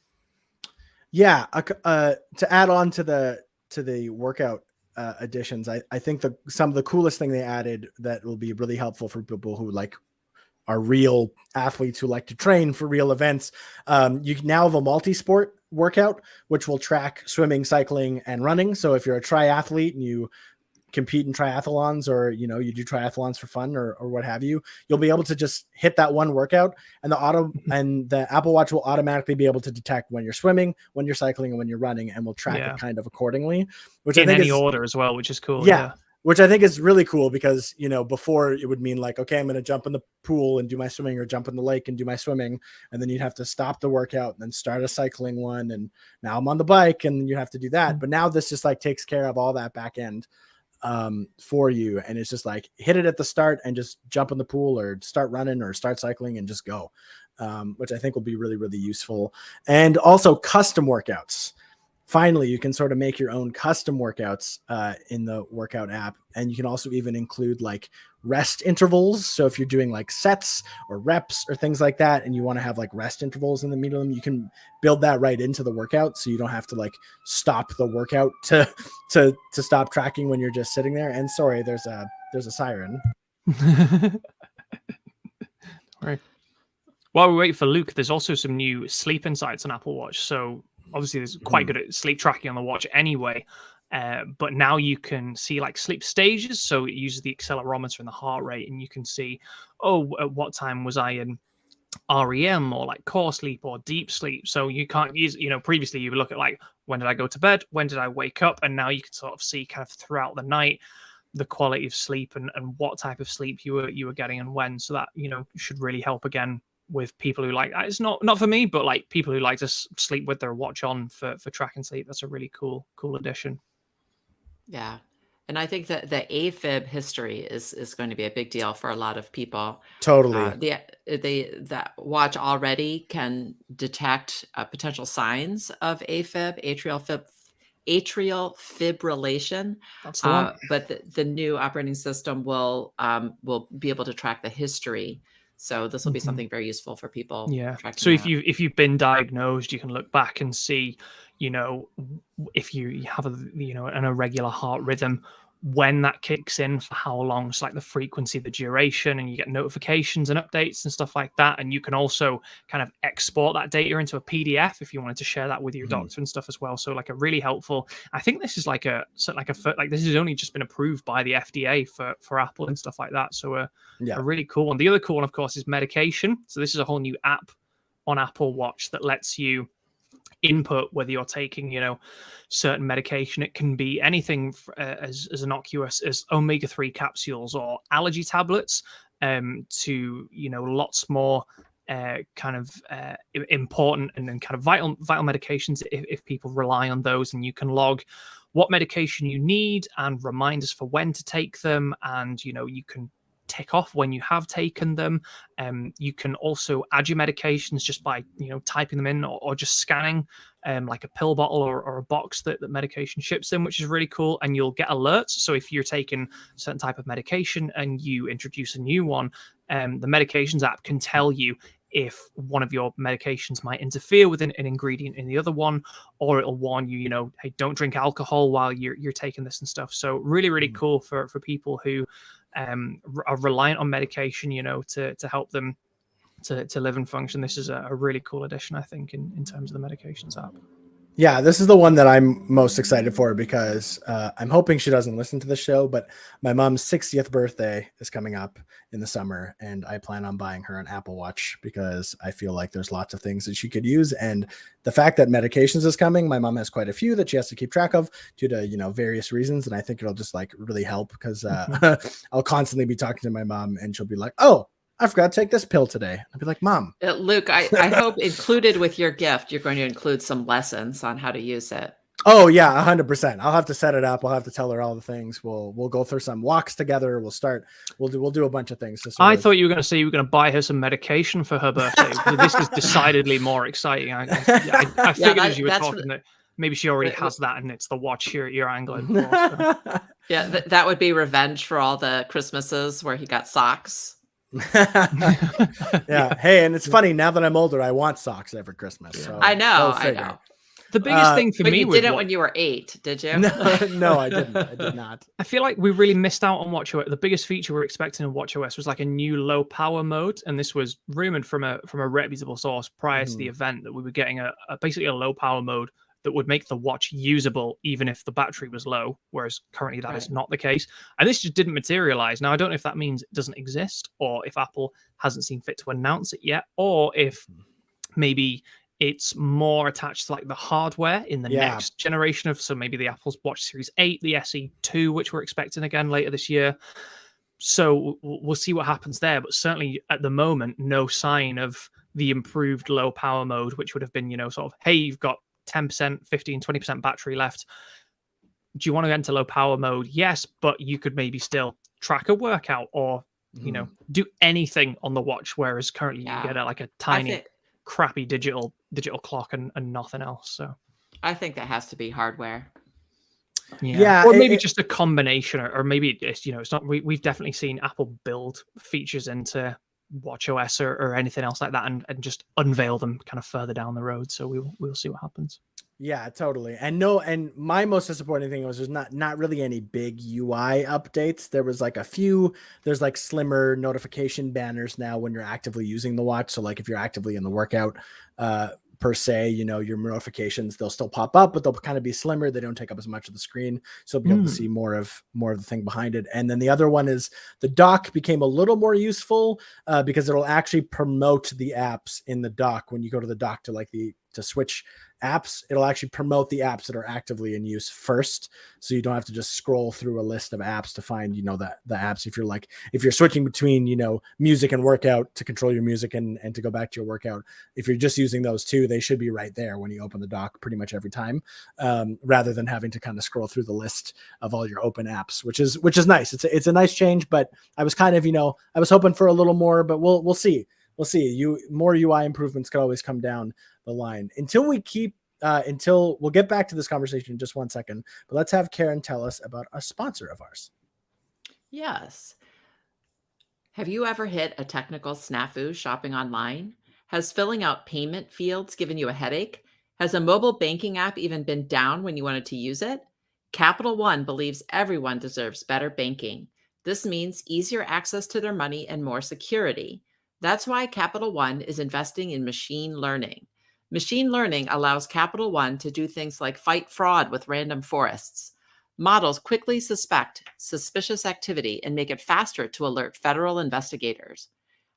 Speaker 1: Yeah, to add on to the workout additions, I think some of the coolest thing they added that will be really helpful for people who like are real athletes who like to train for real events. You can now have a multi-sport workout, which will track swimming, cycling, and running. So if you're a triathlete and you compete in triathlons, or you do triathlons for fun or what have you, you'll be able to just hit that one workout, and the Apple Watch will automatically be able to detect when you're swimming, when you're cycling, and when you're running, and will track it kind of accordingly, which
Speaker 2: in
Speaker 1: I think
Speaker 2: any order as well, which is cool.
Speaker 1: Yeah. Which I think is really cool, because, before it would mean like, okay, I'm going to jump in the pool and do my swimming, or jump in the lake and do my swimming. And then you'd have to stop the workout and then start a cycling one. And now I'm on the bike and you have to do that. But now this just like takes care of all that back end for you. And it's just like, hit it at the start and just jump in the pool, or start running, or start cycling, and just go, which I think will be really, really useful. And also custom workouts. Finally, you can sort of make your own custom workouts in the workout app. And you can also even include like rest intervals. So if you're doing like sets or reps or things like that, and you want to have like rest intervals in the middle of them, you can build that right into the workout. So you don't have to like stop the workout to stop tracking when you're just sitting there. And sorry, there's a siren.
Speaker 2: Right. While we wait for Luke, there's also some new sleep insights on Apple Watch. So obviously, there's quite good at sleep tracking on the watch anyway. But now you can see like sleep stages. So it uses the accelerometer and the heart rate, and you can see, oh, at what time was I in REM or like core sleep or deep sleep. So you can't use, previously you would look at like, when did I go to bed? When did I wake up? And now you can sort of see kind of throughout the night the quality of sleep and what type of sleep you were getting and when. So that, should really help again with people who like, it's not for me, but like people who like to sleep with their watch on for tracking sleep. That's a really cool addition.
Speaker 3: Yeah. And I think that the AFib history is going to be a big deal for a lot of people.
Speaker 1: Totally.
Speaker 3: That watch already can detect potential signs of AFib, atrial fibrillation.
Speaker 2: That's the one.
Speaker 3: But the new operating system will be able to track the histoy. So this will be something very useful for people.
Speaker 2: Yeah. So if you've been diagnosed, you can look back and see, if you have an irregular heart rhythm, when that kicks in, for how long, so like the frequency, the duration, and you get notifications and updates and stuff like that. And you can also kind of export that data into a PDF if you wanted to share that with your doctor and stuff as well. So like a really helpful, I think this is like this has only just been approved by the FDA for Apple and stuff like that. So a really cool one. The other cool one, of course, is medication. So this is a whole new app on Apple Watch that lets you input whether you're taking certain medication. It can be anything as innocuous as omega-3 capsules or allergy tablets to lots more kind of important and kind of vital medications if people rely on those. And you can log what medication you need and reminders for when to take them, and you can tick off when you have taken them. You can also add your medications just by typing them in or just scanning like a pill bottle or a box that medication ships in, which is really cool. And you'll get alerts. So if you're taking a certain type of medication and you introduce a new one, the medications app can tell you if one of your medications might interfere with an ingredient in the other one, or it'll warn you, hey, don't drink alcohol while you're taking this and stuff. So really cool for people who are reliant on medication, to help them to live and function. This is a really cool addition, I think, in terms of the medications app.
Speaker 1: Yeah, this is the one that I'm most excited for because I'm hoping she doesn't listen to the show, but my mom's 60th birthday is coming up in the summer, and I plan on buying her an Apple Watch because I feel like there's lots of things that she could use. And the fact that medications is coming, my mom has quite a few that she has to keep track of due to, various reasons. And I think it'll just like really help because I'll constantly be talking to my mom and she'll be like, oh, I forgot to take this pill today. I'd be like, Mom.
Speaker 3: Luke, I hope included with your gift, you're going to include some lessons on how to use it.
Speaker 1: Oh yeah, 100%. I'll have to set it up. I'll have to tell her all the things. We'll go through some walks together. We'll do a bunch of things.
Speaker 2: I thought you were going to say you were going to buy her some medication for her birthday. This is decidedly more exciting. I figured as you were talking that maybe she already has that, and it's the watch you're angling for. So.
Speaker 3: Yeah, that would be revenge for all the Christmases where he got socks.
Speaker 1: Yeah. Hey, and it's funny, now that I'm older, I want socks every Christmas. So
Speaker 3: I know.
Speaker 2: The biggest thing for me
Speaker 3: you didn't when you were 8, did you?
Speaker 1: No, I didn't. I did not.
Speaker 2: I feel like we really missed out on WatchOS. The biggest feature we're expecting in WatchOS was like a new low power mode, and this was rumored from a reputable source prior to the event that we were getting basically a low power mode that would make the watch usable even if the battery was low, whereas currently that is not the case. And this just didn't materialize. Now, I don't know if that means it doesn't exist, or if Apple hasn't seen fit to announce it yet, or if maybe it's more attached to like the hardware in the next generation so maybe the Apple's Watch Series 8, the SE2, which we're expecting again later this year. So we'll see what happens there. But certainly at the moment, no sign of the improved low power mode, which would have been, sort of, hey, you've got 10%, 15, 20% battery left. Do you want to get into low power mode? Yes, but you could maybe still track a workout or, do anything on the watch, whereas currently you get a tiny, crappy digital clock and nothing else. So
Speaker 3: I think that has to be hardware.
Speaker 2: Yeah, or maybe just a combination, or maybe it's it's not. We've definitely seen Apple build features into WatchOS or anything else like that, and just unveil them kind of further down the road. So we'll see what happens.
Speaker 1: Yeah, totally. And my most disappointing thing was there's not really any big UI updates. There was like a few. There's like slimmer notification banners now when you're actively using the watch. So like if you're actively in the workout per se. You know, your notifications, they'll still pop up, but they'll kind of be slimmer. They don't take up as much of the screen, so you'll be able to see more of the thing behind it. And then the other one is the dock became a little more useful because it'll actually promote the apps in the dock. When you go to the dock to switch apps, it'll actually promote the apps that are actively in use first, so you don't have to just scroll through a list of apps to find, you know, the apps. If you're switching between, you know, music and workout to control your music and to go back to your workout, if you're just using those two, they should be right there when you open the dock pretty much every time, rather than having to kind of scroll through the list of all your open apps, which is nice. It's a nice change, but I was kind of, you know, I was hoping for a little more, but we'll see. More UI improvements could always come down the line. Until we'll get back to this conversation in just 1 second, but let's have Karen tell us about a sponsor of ours.
Speaker 3: Yes. Have you ever hit a technical snafu shopping online? Has filling out payment fields given you a headache? Has a mobile banking app even been down when you wanted to use it? Capital One believes everyone deserves better banking. This means easier access to their money and more security. That's why Capital One is investing in machine learning. Machine learning allows Capital One to do things like fight fraud with random forests. Models quickly suspect suspicious activity and make it faster to alert federal investigators.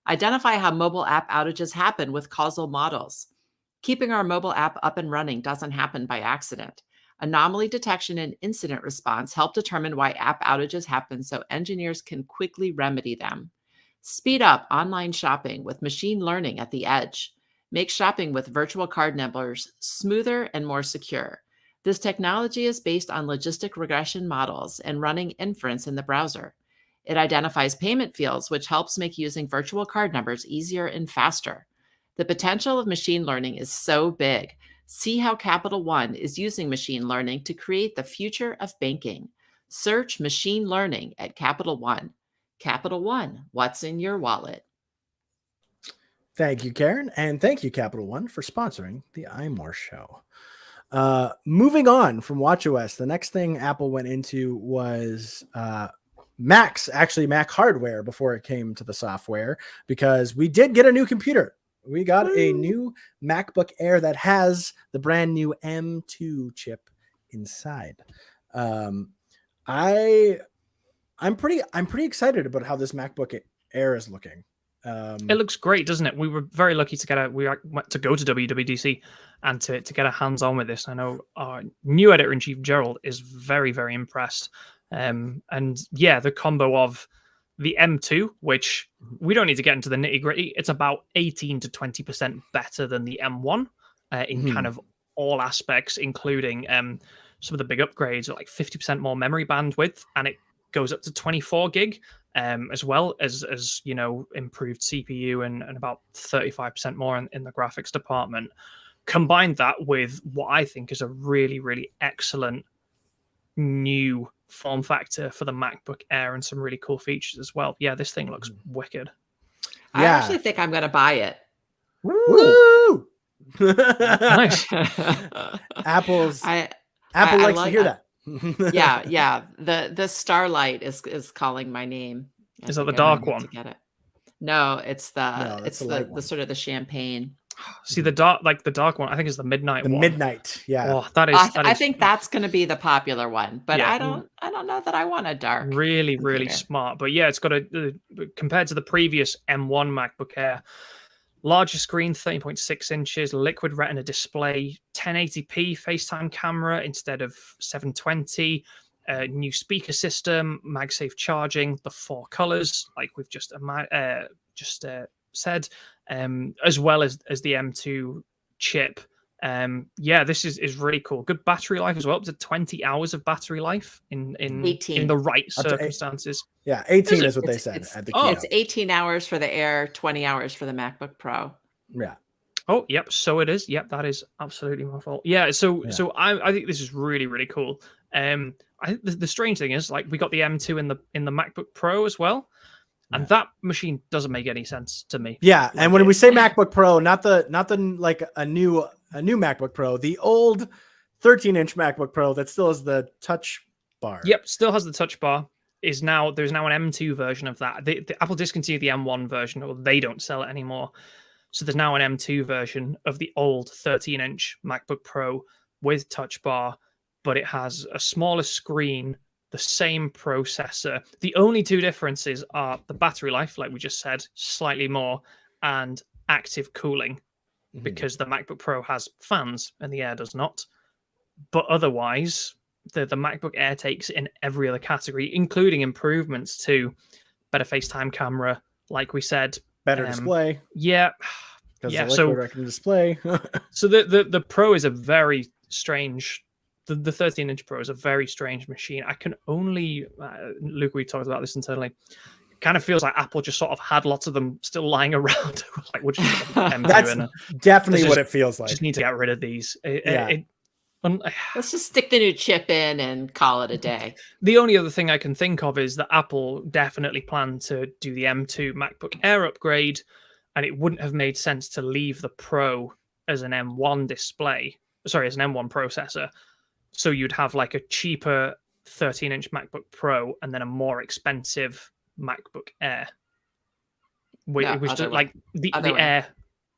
Speaker 3: Identify how mobile app outages happen with causal models. Keeping our mobile app up and running doesn't happen by accident. Anomaly detection and incident response help determine why app outages happen so engineers can quickly remedy them. Speed up online shopping with machine learning at the edge. Make shopping with virtual card numbers smoother and more secure. This technology is based on logistic regression models and running inference in the browser. It identifies payment fields, which helps make using virtual card numbers easier and faster. The potential of machine learning is so big. See how Capital One is using machine learning to create the future of banking. Search machine learning at Capital One. Capital One, what's in your wallet?
Speaker 1: Thank you, Karen, and thank you, Capital One, for sponsoring the iMore show. Moving on from watchOS, the next thing Apple went into was Mac hardware before it came to the software, because we did get a new computer. We got a new MacBook Air that has the brand new M2 chip inside. I'm pretty excited about how this MacBook Air is looking.
Speaker 2: It looks great, doesn't it? We were very lucky to went to go to WWDC and to get our hands on with this. I know our new editor-in-chief Gerald is very, very impressed. And yeah, the combo of the M2, which we don't need to get into the nitty-gritty, it's about 18 to 20% better than the M1 in kind of all aspects, including some of the big upgrades, like 50% more memory bandwidth, and it goes up to 24 gig. As well as you know, improved CPU and about 35% more in the graphics department. Combine that with what I think is a really, really excellent new form factor for the MacBook Air and some really cool features as well. Yeah, this thing looks wicked.
Speaker 3: I actually think I'm going to buy it.
Speaker 1: Woo!
Speaker 2: Nice.
Speaker 1: Apple likes to hear that.
Speaker 3: yeah. The Starlight is calling my name.
Speaker 2: Is that the dark one?
Speaker 3: To get it. No, it's the sort of the champagne.
Speaker 2: See, the dark one, I think is the midnight one.
Speaker 1: Midnight, yeah.
Speaker 2: Oh, that is.
Speaker 3: I think that's going to be the popular one, but yeah. I don't know that I want a dark.
Speaker 2: Really, really smart. But yeah, it's got compared to the previous M1 MacBook Air, larger screen, 13.6 inches, liquid retina display, 1080p FaceTime camera instead of 720, new speaker system, MagSafe charging, the 4 colors, like we've just said, as well as the M2 chip. Yeah, this is really cool. Good battery life as well, up to 20 hours of battery life in
Speaker 3: 18.
Speaker 2: In the right circumstances.
Speaker 1: Yeah, 18 is what they said at the keynote.
Speaker 3: It's 18 hours for the Air, 20 hours for the MacBook Pro.
Speaker 1: Yeah.
Speaker 2: Oh, yep. So it is. Yep, that is absolutely my fault. Yeah. So I think this is really, really cool. I think the strange thing is, like, we got the M2 in the MacBook Pro as well, and that machine doesn't make any sense to me.
Speaker 1: Yeah, and when we say MacBook Pro, not the like a new MacBook Pro, the old 13-inch MacBook Pro that still has the touch bar.
Speaker 2: Yep, still has the touch bar. There's now an M2 version of that. The Apple discontinued the M1 version, or they don't sell it anymore. So there's now an M2 version of the old 13-inch MacBook Pro with Touch Bar, but it has a smaller screen, the same processor. The only two differences are the battery life, like we just said, slightly more, and active cooling, because the MacBook Pro has fans and the Air does not. But otherwise, the MacBook Air takes in every other category, including improvements to better FaceTime camera, like we said.
Speaker 1: Better display.
Speaker 2: Yeah.
Speaker 1: Because the liquid retina display.
Speaker 2: So the Pro is a very strange... The 13-inch Pro is a very strange machine. I can only... Luke, we talked about this internally. It kind of feels like Apple just sort of had lots of them still lying around. Like, we'll just M2
Speaker 1: That's definitely what it feels like.
Speaker 2: Just need to get rid of these.
Speaker 3: Let's just stick the new chip in and call it a day.
Speaker 2: The only other thing I can think of is that Apple definitely planned to do the M2 MacBook Air upgrade, and it wouldn't have made sense to leave the Pro as an M1 display. Sorry, as an M1 processor. So you'd have like a cheaper 13-inch MacBook Pro and then a more expensive MacBook Air. Which like the Air.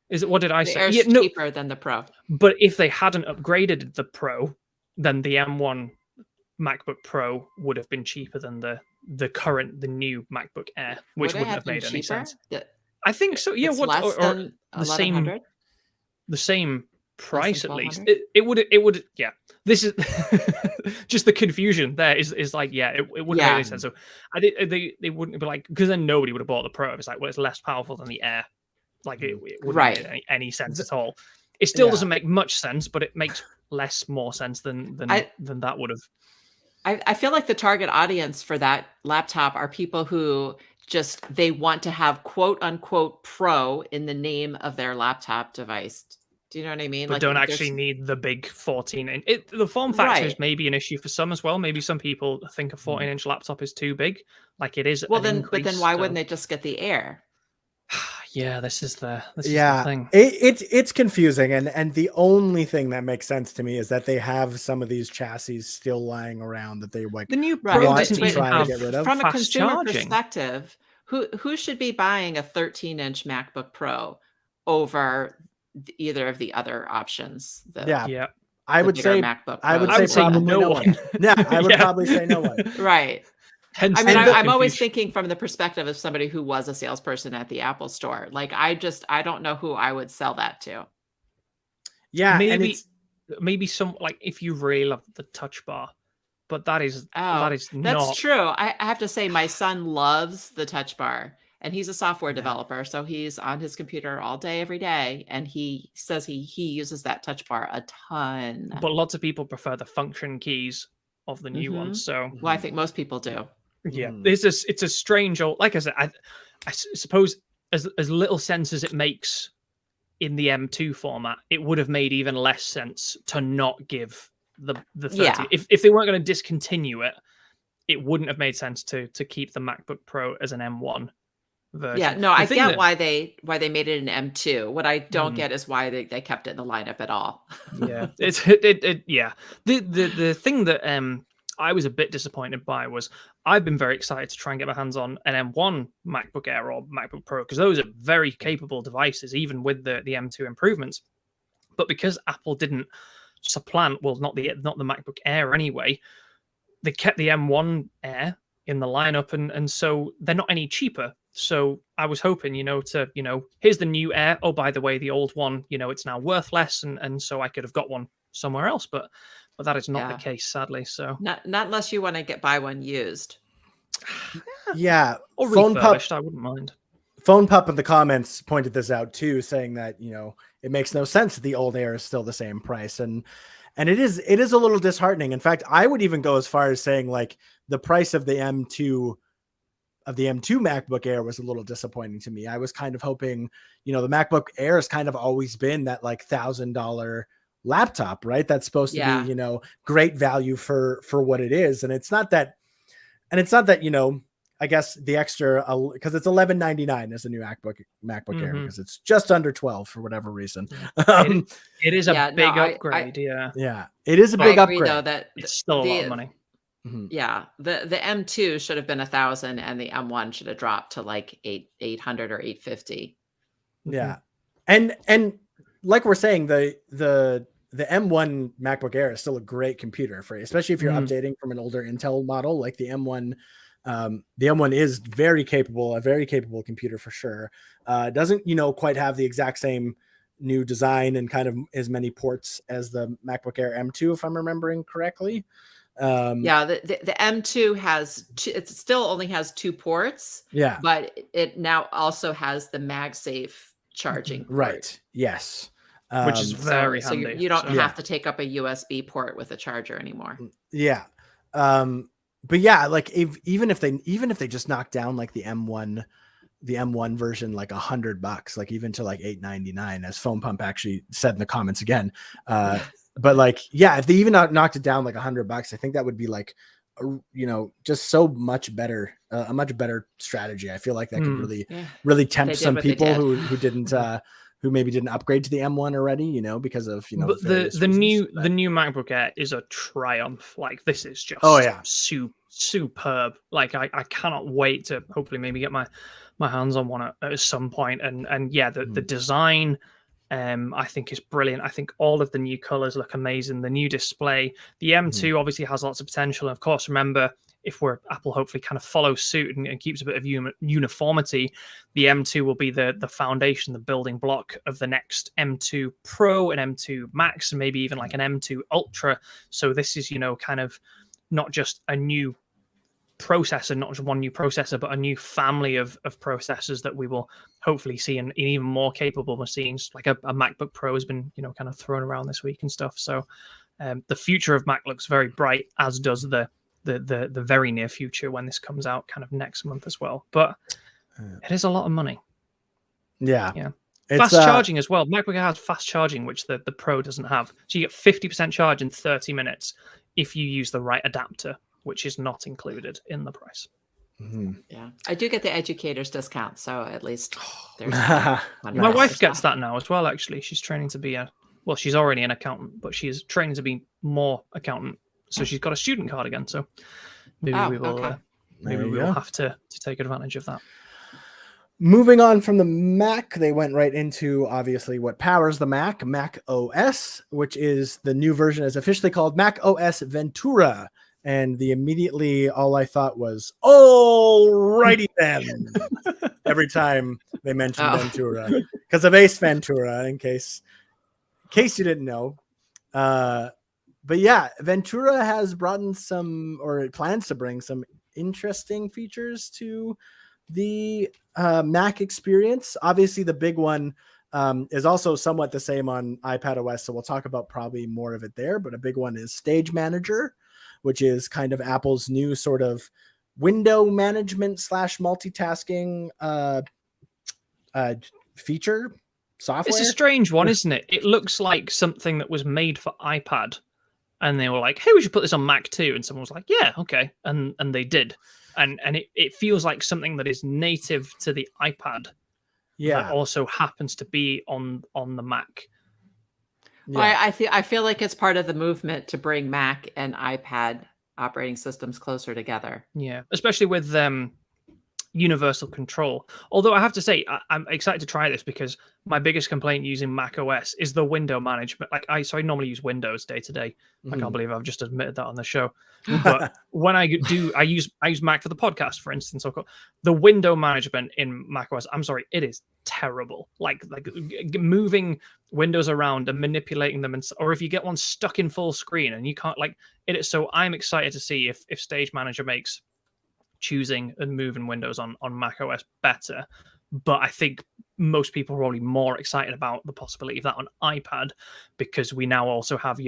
Speaker 2: Is it? What did I say?
Speaker 3: Air's cheaper than the Pro.
Speaker 2: But if they hadn't upgraded the Pro, then the M1 MacBook Pro would have been cheaper than the new MacBook Air, which wouldn't have made any sense. I think so. Yeah,
Speaker 3: the
Speaker 2: same price at least. It would. Yeah. This is just the confusion. There is like, yeah, it wouldn't make any sense. So they wouldn't be like, because then nobody would have bought the Pro. It's like, well, it's less powerful than the Air. Like it wouldn't make any sense at all. It still doesn't make much sense, but it makes more sense than that would have.
Speaker 3: I feel like the target audience for that laptop are people who they want to have quote unquote Pro in the name of their laptop device. Do you know what I mean?
Speaker 2: But don't actually need the big 14-inch. The form factor is maybe an issue for some as well. Maybe some people think a 14-inch laptop is too big, like it is.
Speaker 3: Well, then why wouldn't they just get the Air?
Speaker 2: Yeah, this is the thing.
Speaker 1: It's confusing, and the only thing that makes sense to me is that they have some of these chassis still lying around that they like.
Speaker 2: The new Pro doesn't even have
Speaker 1: to get rid of.
Speaker 3: From a consumer
Speaker 2: charging
Speaker 3: perspective, who should be buying a 13-inch MacBook Pro over either of the other options?
Speaker 1: I would say
Speaker 3: MacBook Pro.
Speaker 1: I would say no one. Yeah, I would probably say no one.
Speaker 3: Right.
Speaker 2: Hence,
Speaker 3: I mean, I'm always thinking from the perspective of somebody who was a salesperson at the Apple store. Like, I don't know who I would sell that to.
Speaker 1: Yeah,
Speaker 2: maybe some, like, if you really love the Touch Bar, but that's
Speaker 3: true. I have to say, my son loves the Touch Bar, and he's a software developer, so he's on his computer all day, every day, and he says he uses that Touch Bar a ton.
Speaker 2: But lots of people prefer the function keys of the new ones. So,
Speaker 3: well, I think most people do.
Speaker 2: Yeah, it's a strange old. Like I said, I suppose as little sense as it makes in the M2 format, it would have made even less sense to not give the 30.
Speaker 3: Yeah.
Speaker 2: If they weren't going to discontinue it, it wouldn't have made sense to keep the MacBook Pro as an M1 version.
Speaker 3: Yeah, no, I get why they made it an M2. What I don't get is why they kept it in the lineup at all.
Speaker 2: Yeah, the thing that I was a bit disappointed by was I've been very excited to try and get my hands on an M1 MacBook Air or MacBook Pro, because those are very capable devices, even with the M2 improvements. But because Apple didn't supplant, well, not the MacBook Air anyway, they kept the M1 Air in the lineup, and so they're not any cheaper. So I was hoping, here's the new Air. Oh, by the way, the old one, it's now worth less, and so I could have got one somewhere else, but that is not the case, sadly. So
Speaker 3: not unless you want to buy one used.
Speaker 1: Yeah,
Speaker 2: or refurbished, I wouldn't mind.
Speaker 1: Phone Pup in the comments pointed this out too, saying that it makes no sense that the old Air is still the same price, and it is a little disheartening. In fact, I would even go as far as saying like the price of the M2 MacBook Air was a little disappointing to me. I was kind of hoping, the MacBook Air has kind of always been that like $1,000 laptop, right? That's supposed to be, great value for what it is. And it's not that, I guess the extra, because it's $11.99 as a new MacBook Air, because it's just under 12 for whatever reason.
Speaker 2: It is a big upgrade.
Speaker 1: Yeah, it is a big upgrade.
Speaker 3: Though, that
Speaker 2: it's still a lot of money.
Speaker 3: Yeah, the M2 should have been 1,000, and the M1 should have dropped to like 800 or 850.
Speaker 1: Yeah, And like we're saying, the M1 MacBook Air is still a great computer for, especially if you're updating from an older Intel model like the M1. The M1 is a very capable computer for sure. Doesn't, quite have the exact same new design and kind of as many ports as the MacBook Air M2, if I'm remembering correctly.
Speaker 3: Yeah, the M2 it still only has 2 ports.
Speaker 1: Yeah,
Speaker 3: but it now also has the MagSafe charging port.
Speaker 1: Right. Yes.
Speaker 2: Which is very
Speaker 3: handy. So you don't have to take up a USB port with a charger anymore.
Speaker 1: Yeah. But yeah, like even if they just knock down like the M1 version, like $100, like even to like $899, as Foam Pump actually said in the comments again. But like, yeah, if they even knocked it down like $100, I think that would be like, just so much better, a much better strategy. I feel like that could really tempt some people who didn't, who maybe didn't upgrade to the M1 already, because of,
Speaker 2: but the new MacBook Air is a triumph. Like, this is just superb. Like, I cannot wait to hopefully maybe get my hands on one at some point. And yeah, the design, I think is brilliant. I think all of the new colors look amazing. The new display, the M2 obviously has lots of potential. And of course, remember, if Apple hopefully kind of follows suit and keeps a bit of uniformity, the M2 will be the foundation, the building block of the next M2 Pro and M2 Max, and maybe even like an M2 Ultra. So this is, kind of not just a new processor, not just one new processor, but a new family of processors that we will hopefully see in even more capable machines. Like a MacBook Pro has been, kind of thrown around this week and stuff. So the future of Mac looks very bright, as does the very near future when this comes out kind of next month as well. But it is a lot of money.
Speaker 1: Yeah.
Speaker 2: Fast charging as well. MacBook Air has fast charging, which the Pro doesn't have. So you get 50% charge in 30 minutes if you use the right adapter, which is not included in the price.
Speaker 3: Yeah, I do get the educator's discount, so at least there's
Speaker 2: my wife gets that now as well. Actually, she's training to be she's already an accountant, but she's training to be more accountant. So she's got a student card again. So maybe we will we'll have to take advantage of that.
Speaker 1: Moving on from the Mac, they went right into obviously what powers the Mac OS, which is the new version is officially called Mac OS Ventura. And immediately all I thought was, alrighty then. Every time they mentioned Ventura, because of Ace Ventura, in case you didn't know. But yeah, Ventura has brought in some, or it plans to bring some interesting features to the Mac experience. Obviously, the big one is also somewhat the same on iPadOS, so we'll talk about probably more of it there. But a big one is Stage Manager, which is kind of Apple's new sort of window management / multitasking feature software.
Speaker 2: It's a strange one, isn't it? It looks like something that was made for iPad, and they were like, hey, we should put this on Mac too. And someone was like, yeah, okay. And they did. And it feels like something that is native to the iPad. Yeah. That also happens to be on the Mac.
Speaker 3: Yeah. Well, I feel like it's part of the movement to bring Mac and iPad operating systems closer together.
Speaker 2: Yeah, especially with universal control. Although I have to say, I'm excited to try this because my biggest complaint using Mac OS is the window management. Like I normally use Windows day to day. I can't believe I've just admitted that on the show. But when I use Mac for the podcast, for instance. The window management in Mac OS, I'm sorry, it is terrible. Like moving windows around and manipulating them, or if you get one stuck in full screen and you can't it is. So I'm excited to see if Stage Manager makes choosing and moving windows on Mac OS better. But I think most people are probably more excited about the possibility of that on iPad, because we now also have,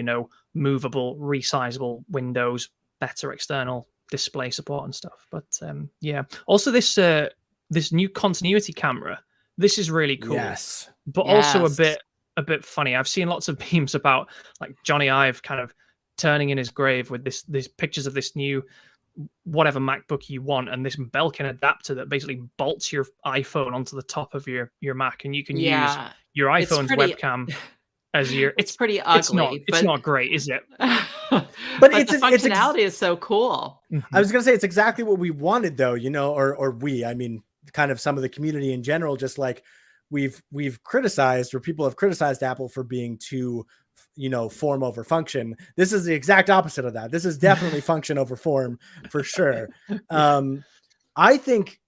Speaker 2: movable, resizable windows, better external display support and stuff. But yeah, also this new continuity camera, this is really cool.
Speaker 1: Yes,
Speaker 2: but also a bit funny. I've seen lots of memes about like Johnny Ive kind of turning in his grave with these pictures of this new whatever MacBook you want, and this Belkin adapter that basically bolts your iPhone onto the top of your Mac, and you can use your iPhone's webcam as your.
Speaker 3: It's pretty ugly.
Speaker 2: It's not great, is it?
Speaker 3: but the functionality is so cool.
Speaker 1: I was gonna say it's exactly what we wanted, though. I mean, kind of some of the community in general, just like we've criticized, or people have criticized Apple for being too, form over function. This is the exact opposite of that. This is definitely function over form for sure. I think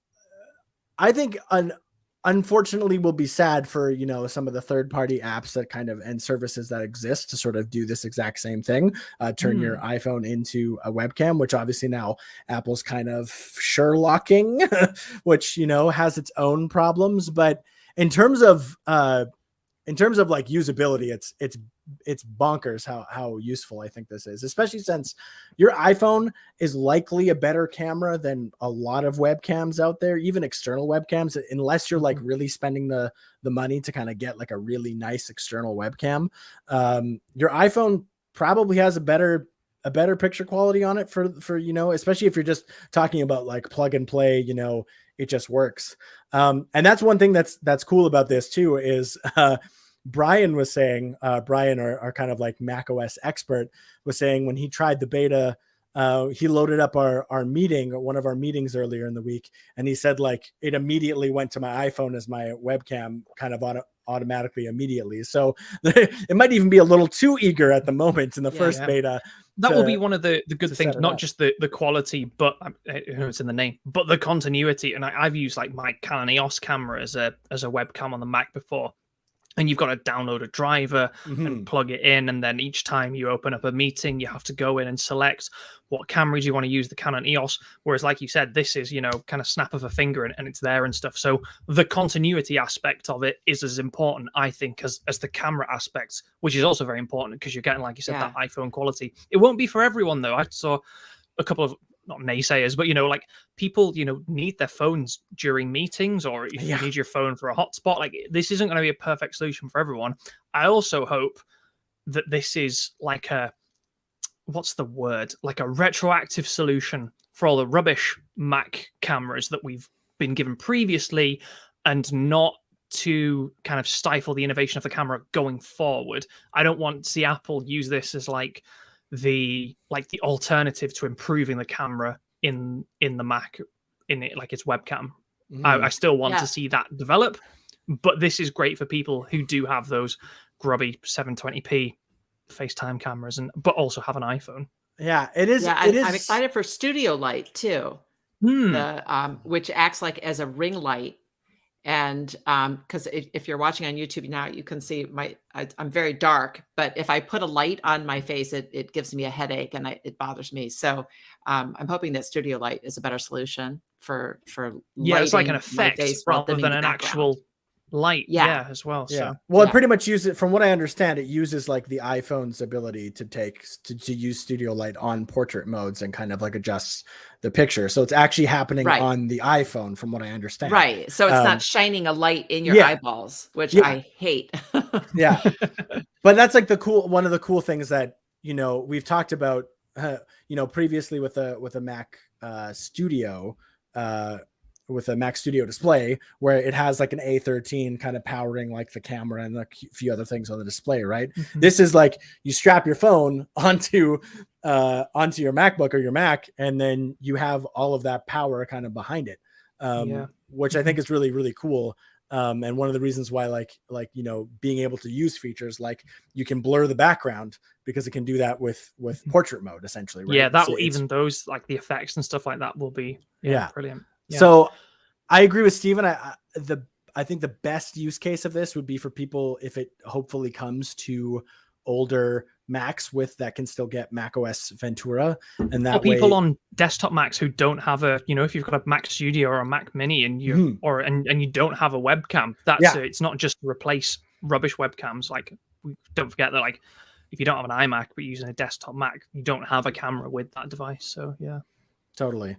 Speaker 1: unfortunately will be sad for, some of the third-party apps that kind of, and services that exist to sort of do this exact same thing, turn your iPhone into a webcam, which obviously now Apple's kind of Sherlocking, which, has its own problems. But in terms of like usability, it's bonkers how useful I think this is, especially since your iPhone is likely a better camera than a lot of webcams out there, even external webcams, unless you're like really spending the money to kind of get like a really nice external webcam. Your iPhone probably has a better picture quality on it for especially if you're just talking about like plug and play, it just works. And that's one thing that's cool about this too, is Brian was saying, Brian, our kind of like Mac OS expert, was saying when he tried the beta, he loaded up one of our meetings earlier in the week, and he said like it immediately went to my iPhone as my webcam, kind of automatically immediately. So it might even be a little too eager at the moment in the first beta.
Speaker 2: That will be one of the good things, not just the quality, but it's in the name, but the continuity. And I've used like my Canon EOS camera as a webcam on the Mac before. And you've got to download a driver and plug it in. And then each time you open up a meeting, you have to go in and select what cameras you want to use, the Canon EOS. Whereas, like you said, this is, kind of snap of a finger and it's there and stuff. So the continuity aspect of it is as important, I think, as the camera aspects, which is also very important because you're getting, like you said, that iPhone quality. It won't be for everyone, though. I saw a couple of, not naysayers, but like people need their phones during meetings, or if you need your phone for a hotspot. Like, this isn't going to be a perfect solution for everyone. I also hope that this is like what's the word, like a retroactive solution for all the rubbish Mac cameras that we've been given previously, and not to kind of stifle the innovation of the camera going forward. I don't want to see Apple use this as like the alternative to improving the camera in the Mac, in it, like its webcam. I still want to see that develop, but this is great for people who do have those grubby 720p FaceTime cameras, but also have an iPhone.
Speaker 1: Yeah, it is.
Speaker 3: Yeah,
Speaker 1: I'm
Speaker 3: excited for Studio Light too, which acts like as a ring light. And because if you're watching on YouTube now, you can see I'm very dark, but if I put a light on my face, it gives me a headache and it bothers me. So I'm hoping that Studio Light is a better solution for
Speaker 2: it's like an effect rather than an actual light as well.
Speaker 1: Yeah. So well, it pretty much uses, from what I understand, it uses like the iPhone's ability to use Studio Light on portrait modes and kind of like adjusts the picture. So it's actually happening on the iPhone, from what I understand.
Speaker 3: Right. So it's not shining a light in your eyeballs, which I hate.
Speaker 1: Yeah. But that's like one of the cool things that, we've talked about, previously with a Mac Studio, with a Mac Studio display, where it has like an A13 kind of powering like the camera and a few other things on the display, right? This is like you strap your phone onto your MacBook or your Mac, and then you have all of that power kind of behind it, which I think is really, really cool. And one of the reasons why like being able to use features like you can blur the background, because it can do that with portrait mode essentially, right?
Speaker 2: Yeah, that will, even those like the effects and stuff like that will be brilliant. Yeah.
Speaker 1: So I agree with Steven. I think the best use case of this would be for people, if it hopefully comes to older Macs that can still get Mac OS Ventura, and that
Speaker 2: people on desktop Macs who don't have if you've got a Mac Studio or a Mac Mini and you and you don't have a webcam, it's not just to replace rubbish webcams. Like, don't forget that, like, if you don't have an iMac but you're using a desktop Mac, you don't have a camera with that device. So
Speaker 1: totally.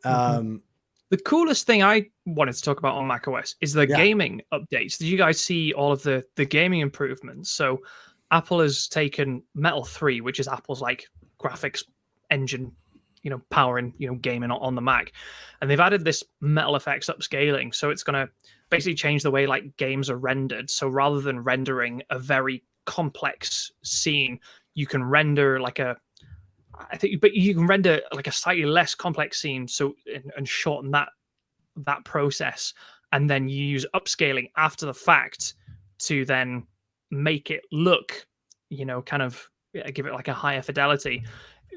Speaker 2: The coolest thing I wanted to talk about on macOS is the gaming updates. Did you guys see all of the gaming improvements? So Apple has taken Metal 3, which is Apple's like graphics engine, powering, gaming on the Mac. And they've added this Metal Effects upscaling. So it's going to basically change the way like games are rendered. So rather than rendering a very complex scene, you can render like but you can render like a slightly less complex scene, so and shorten that process, and then you use upscaling after the fact to then make it look, kind of give it like a higher fidelity,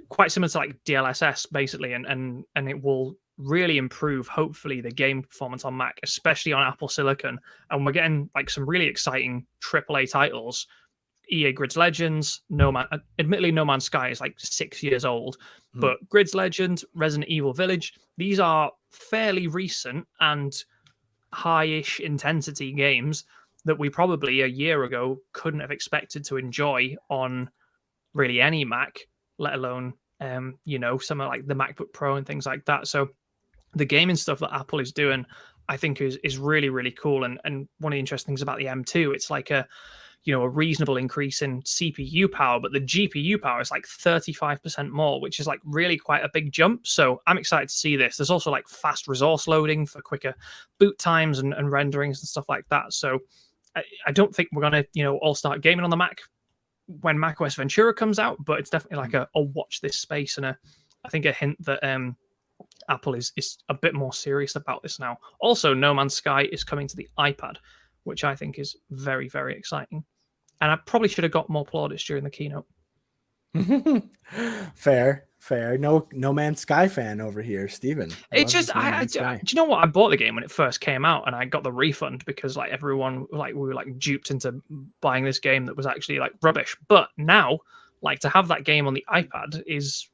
Speaker 2: quite similar to like DLSS basically, and it will really improve hopefully the game performance on Mac, especially on Apple Silicon. And we're getting like some really exciting AAA titles. EA Grid's Legends, admittedly No Man's Sky is like 6 years old, but Grid's Legend, Resident Evil Village, these are fairly recent and high-ish intensity games that we probably a year ago couldn't have expected to enjoy on really any Mac, let alone some of like the MacBook Pro and things like that. So the gaming stuff that Apple is doing, I think is really, really cool. And one of the interesting things about the M2, it's like a reasonable increase in CPU power, but the GPU power is like 35% more, which is like really quite a big jump. So I'm excited to see this. There's also like fast resource loading for quicker boot times and renderings and stuff like that. So I don't think we're going to, all start gaming on the Mac when macOS Ventura comes out, but it's definitely like a watch this space, and I think a hint that Apple is a bit more serious about this now. Also, No Man's Sky is coming to the iPad, which I think is very, very exciting. And I probably should have got more plaudits during the keynote.
Speaker 1: Fair. No Man's Sky fan over here, Steven.
Speaker 2: It's just, do you know what? I bought the game when it first came out, and I got the refund because like everyone, like we were like duped into buying this game that was actually like rubbish. But now, like to have that game on the iPad is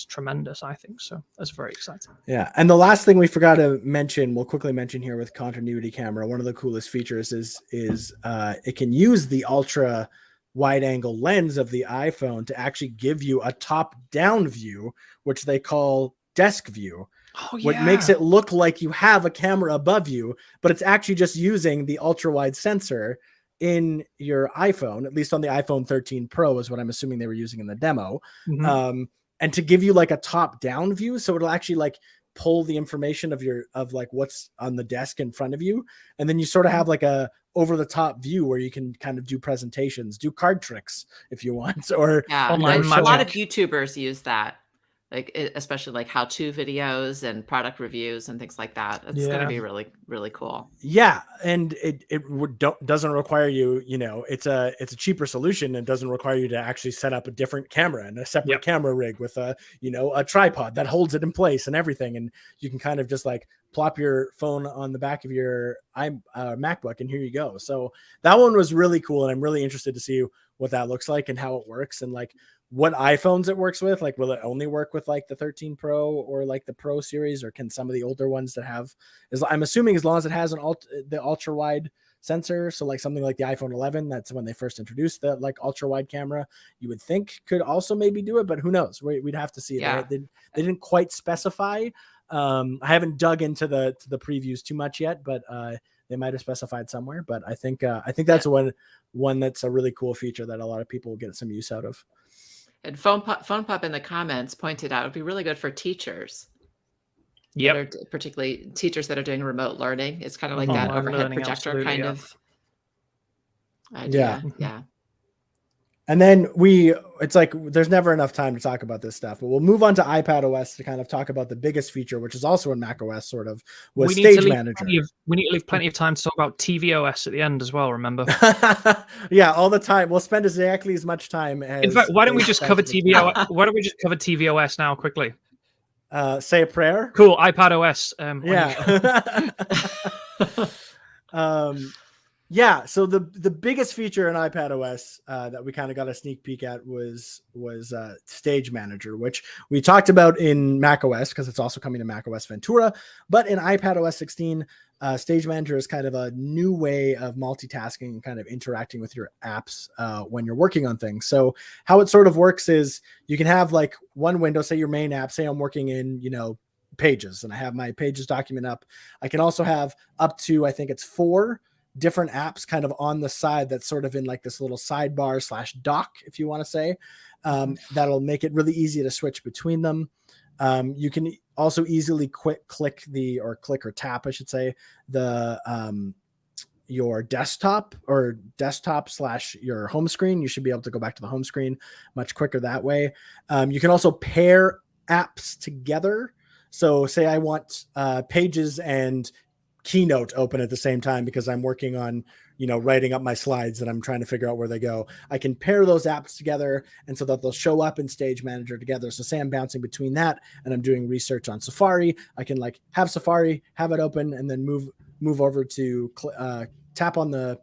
Speaker 2: tremendous, I think. So that's very exciting.
Speaker 1: Yeah. And the last thing we forgot to mention, we'll quickly mention here with continuity camera, one of the coolest features is it can use the ultra wide angle lens of the iPhone to actually give you a top down view, which they call desk view.
Speaker 2: Oh, yeah.
Speaker 1: What makes it look like you have a camera above you, but it's actually just using the ultra wide sensor in your iPhone, at least on the iPhone 13 Pro is what I'm assuming they were using in the demo. And to give you like a top down view. So it'll actually like pull the information of like what's on the desk in front of you. And then you sort of have like a over the top view where you can kind of do presentations, do card tricks if you want, or
Speaker 2: online
Speaker 3: a lot of YouTubers use that, like especially like how-to videos and product reviews and things like that. It's going to be really, really cool.
Speaker 1: Yeah, and it doesn't require you. It's a cheaper solution and doesn't require you to actually set up a different camera and a separate camera rig with a tripod that holds it in place and everything. And you can kind of just like plop your phone on the back of your MacBook and here you go. So that one was really cool, and I'm really interested to see what that looks like and how it works and like what iPhones it works with. Like, will it only work with like the 13 Pro or like the Pro series, or can some of the older ones that have, I'm assuming as long as it has the ultra wide sensor. So like something like the iPhone 11, that's when they first introduced the like ultra wide camera, you would think could also maybe do it, but who knows? We'd have to see.
Speaker 3: Yeah.
Speaker 1: They didn't quite specify. I haven't dug into the previews too much yet, but they might have specified somewhere. But I think that's one that's a really cool feature that a lot of people will get some use out of.
Speaker 3: And Phone Pop in the comments pointed out it'd be really good for teachers.
Speaker 2: Yeah,
Speaker 3: particularly teachers that are doing remote learning. It's kind of like that overhead projector kind of idea. Yeah.
Speaker 1: And then it's like there's never enough time to talk about this stuff, but we'll move on to iPadOS to kind of talk about the biggest feature, which is also in macOS sort of, was Stage Manager.
Speaker 2: We need to leave plenty of time to talk about tvOS at the end as well, remember?
Speaker 1: Yeah, all the time. We'll spend exactly as much time as...
Speaker 2: In fact, why don't we just cover tvOS? Why don't we just cover tvOS now quickly?
Speaker 1: Say a prayer?
Speaker 2: Cool, iPadOS.
Speaker 1: Yeah, so the biggest feature in iPadOS that we kind of got a sneak peek at was Stage Manager, which we talked about in macOS because it's also coming to macOS Ventura. But in iPadOS 16, Stage Manager is kind of a new way of multitasking and kind of interacting with your apps when you're working on things. So how it sort of works is you can have like one window, say your main app, say I'm working in, Pages, and I have my Pages document up. I can also have up to, I think it's 4 different apps kind of on the side that's sort of in like this little sidebar / dock, if you want to say, that'll make it really easy to switch between them. You can also easily click or tap, I should say, the your desktop / your home screen. You should be able to go back to the home screen much quicker that way. You can also pair apps together. So say I want Pages and Keynote open at the same time because I'm working on, writing up my slides and I'm trying to figure out where they go. I can pair those apps together and so that they'll show up in Stage Manager together. So say I'm bouncing between that and I'm doing research on Safari, I can like have Safari, have it open, and then move over to tap on the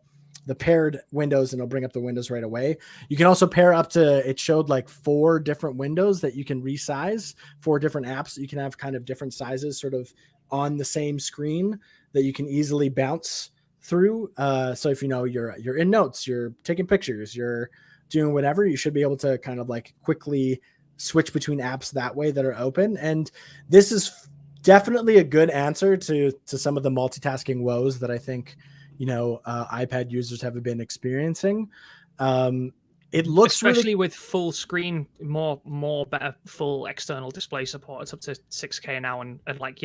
Speaker 1: paired windows and it'll bring up the windows right away. You can also pair up to, it showed like 4 different windows that you can resize, 4 different apps that you can have kind of different sizes sort of on the same screen that you can easily bounce through. So if you're in notes, you're taking pictures, you're doing whatever, you should be able to kind of like quickly switch between apps that way that are open. And this is definitely a good answer to some of the multitasking woes that I think iPad users have been experiencing. It looks
Speaker 2: especially
Speaker 1: really...
Speaker 2: with full screen, more better full external display support. It's up to 6K now, and like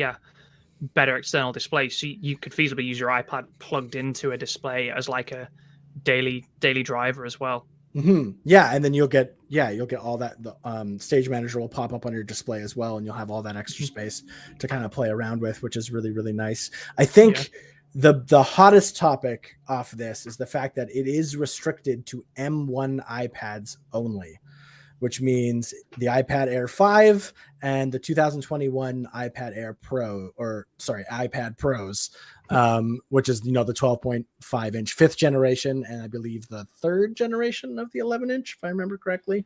Speaker 2: better external display. So you could feasibly use your iPad plugged into a display as like a daily driver as well.
Speaker 1: Mm-hmm. Yeah, and then you'll get all that. The Stage Manager will pop up on your display as well, and you'll have all that extra space to kind of play around with, which is really, really nice. I think the hottest topic off this is the fact that it is restricted to M1 iPads only, which means the iPad Air 5 and the 2021 iPad Air Pro, iPad Pros, which is, the 12.5 inch 5th generation. And I believe the 3rd generation of the 11 inch, if I remember correctly.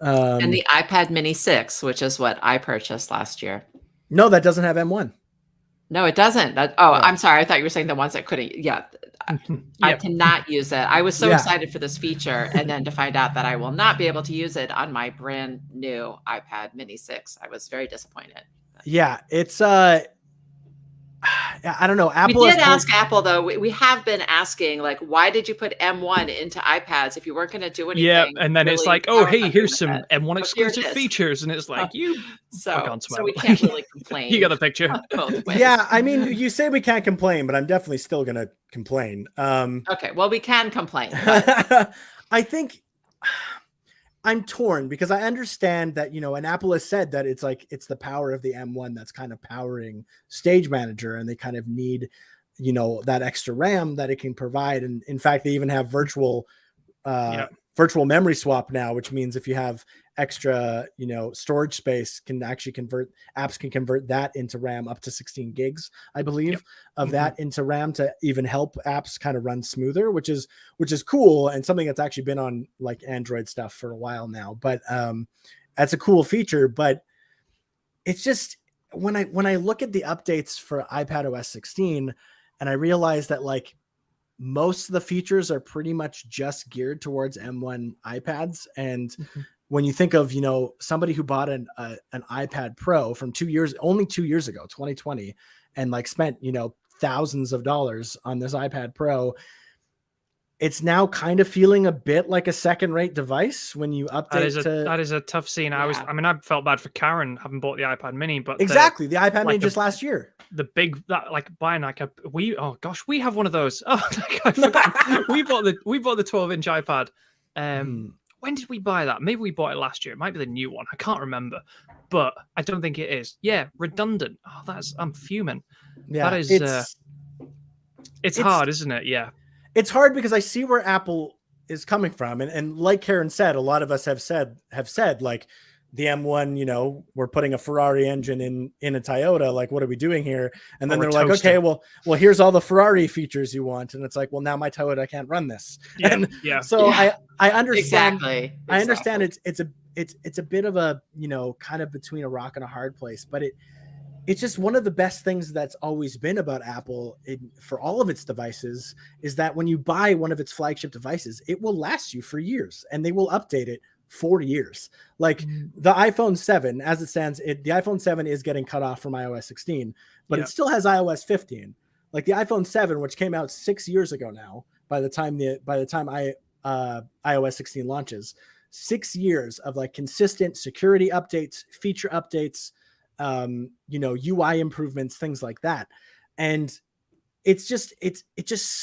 Speaker 3: And the iPad Mini 6, which is what I purchased last year.
Speaker 1: No, that doesn't have M1.
Speaker 3: No, it doesn't. I'm sorry. I thought you were saying the ones that couldn't. Yeah. I cannot use it. I was so excited for this feature, and then to find out that I will not be able to use it on my brand new iPad Mini 6, I was very disappointed.
Speaker 1: Yeah, it's I don't know. Apple
Speaker 3: we did ask Apple though. We have been asking, like, why did you put M1 into iPads if you weren't going to do anything?
Speaker 2: Yeah, and then
Speaker 3: really
Speaker 2: it's like, oh, hey, here's some M1 exclusive
Speaker 3: it
Speaker 2: features, and it's like
Speaker 3: so we can't really complain.
Speaker 2: You got the picture.
Speaker 1: Yeah, I mean, you say we can't complain, but I'm definitely still going to complain.
Speaker 3: Okay, well, we can complain.
Speaker 1: I think I'm torn because I understand that, and Apple has said that it's the power of the M1 that's kind of powering Stage Manager, and they kind of need, that extra RAM that it can provide. And in fact, they even have virtual memory swap now, which means if you have extra, storage space, apps can convert that into RAM up to 16 gigs, I believe, of that into RAM to even help apps kind of run smoother, which is cool, and something that's actually been on like Android stuff for a while now. But that's a cool feature. But it's just when I look at the updates for iPadOS 16, and I realize that like most of the features are pretty much just geared towards M1 iPads. And when you think of, somebody who bought an iPad Pro from only 2 years ago, 2020, and like spent, thousands of dollars on this iPad Pro, it's now kind of feeling a bit like a second-rate device when you update.
Speaker 2: That is a tough scene. I felt bad for Karen having bought the iPad Mini, but
Speaker 1: exactly the iPad Mini just last year.
Speaker 2: The big buying like we have one of those. Oh, I forgot. we bought the 12-inch iPad. When did we buy that? Maybe we bought it last year. It might be the new one. I can't remember, but I don't think it is. Yeah, redundant. Oh, I'm fuming. Yeah, that is. It's hard, isn't it? Yeah.
Speaker 1: It's hard because I see where Apple is coming from. And like Karen said, a lot of us have said like the M1, we're putting a Ferrari engine in a Toyota. Like, what are we doing here? And then they're like, okay, well, here's all the Ferrari features you want. And it's like, well, now my Toyota can't run this. So I understand.
Speaker 3: Exactly.
Speaker 1: I understand it's a bit of a, kind of between a rock and a hard place, but it's just one of the best things that's always been about Apple for all of its devices is that when you buy one of its flagship devices, it will last you for years and they will update it for years. Like the iPhone 7, as it stands, the iPhone 7 is getting cut off from iOS 16, but it still has iOS 15. Like the iPhone 7, which came out 6 years ago now, by the time iOS 16 launches, 6 years of like consistent security updates, feature updates, UI improvements, things like that. And it just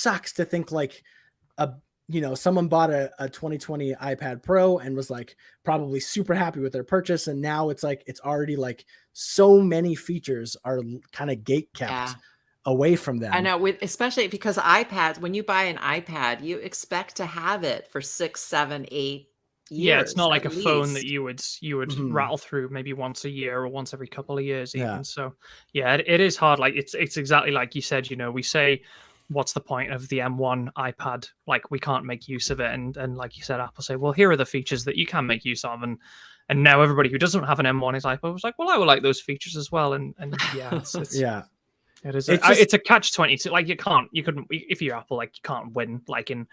Speaker 1: sucks to think like someone bought a 2020 iPad Pro and was like probably super happy with their purchase. And now it's like, it's already like so many features are kind of gate kept away from them.
Speaker 3: I know, especially because iPads, when you buy an iPad, you expect to have it for 6, 7, 8 years.
Speaker 2: Yeah, it's not like a phone that
Speaker 3: least.
Speaker 2: you would rattle through maybe once a year or once every couple of years even.
Speaker 1: Yeah.
Speaker 2: So yeah, it is hard. Like it's exactly like you said, we say, what's the point of the M1 iPad? Like we can't make use of it. And like you said, Apple say, well, here are the features that you can make use of. And now everybody who doesn't have an M1 is iPad was like, well, I would like those features as well. And yeah, it's
Speaker 1: yeah.
Speaker 2: It is. It's a catch-22. Like you couldn't. If you're Apple, like you can't win. Like in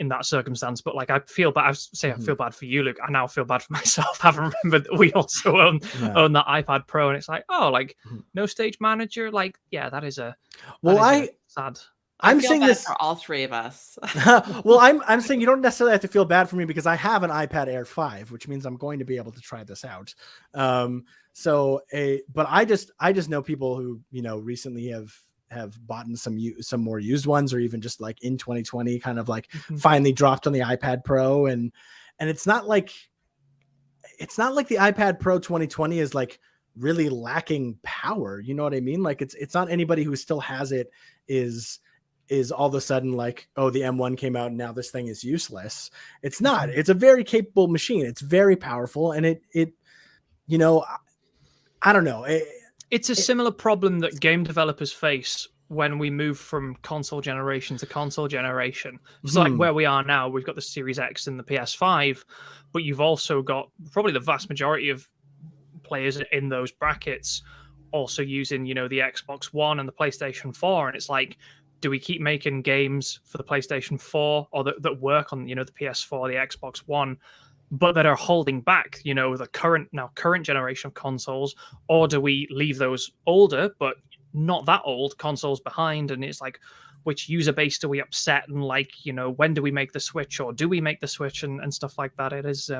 Speaker 2: that circumstance. But like I feel bad. I feel bad for you, Luke. I now feel bad for myself. Having remembered that we also own that iPad Pro, and it's like, oh, like no Stage Manager. Like yeah, that is a. Sad.
Speaker 1: I'm
Speaker 3: saying
Speaker 1: this
Speaker 3: for all three of us.
Speaker 1: Well, I'm saying you don't necessarily have to feel bad for me because I have an iPad Air 5, which means I'm going to be able to try this out. But I just know people who, recently have bought some more used ones, or even just like in 2020 kind of like finally dropped on the iPad Pro. And it's not like the iPad Pro 2020 is like really lacking power. You know what I mean? Like it's not anybody who still has it is all of a sudden like, oh, the M1 came out and now this thing is useless. It's not. It's a very capable machine. It's very powerful. And it I don't know.
Speaker 2: It's a similar problem that game developers face when we move from console generation to console generation. It's like where we are now, we've got the Series X and the PS5, but you've also got probably the vast majority of players in those brackets also using, the Xbox One and the PlayStation 4. And it's like, do we keep making games for the PlayStation 4 or that work on, the PS4, the Xbox One, but that are holding back, the current generation of consoles? Or do we leave those older, but not that old consoles behind? And it's like, which user base do we upset? And like, when do we make the switch, or do we make the switch and stuff like that? It is,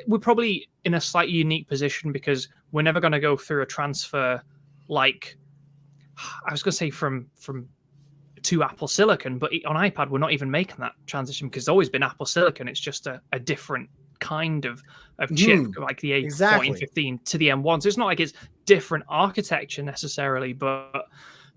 Speaker 2: we're probably in a slightly unique position because we're never going to go through a transfer like, I was going to say from to Apple Silicon, but on iPad we're not even making that transition because it's always been Apple Silicon. It's just a different kind of chip, like the A1415 to the M1. So it's not like it's different architecture necessarily, but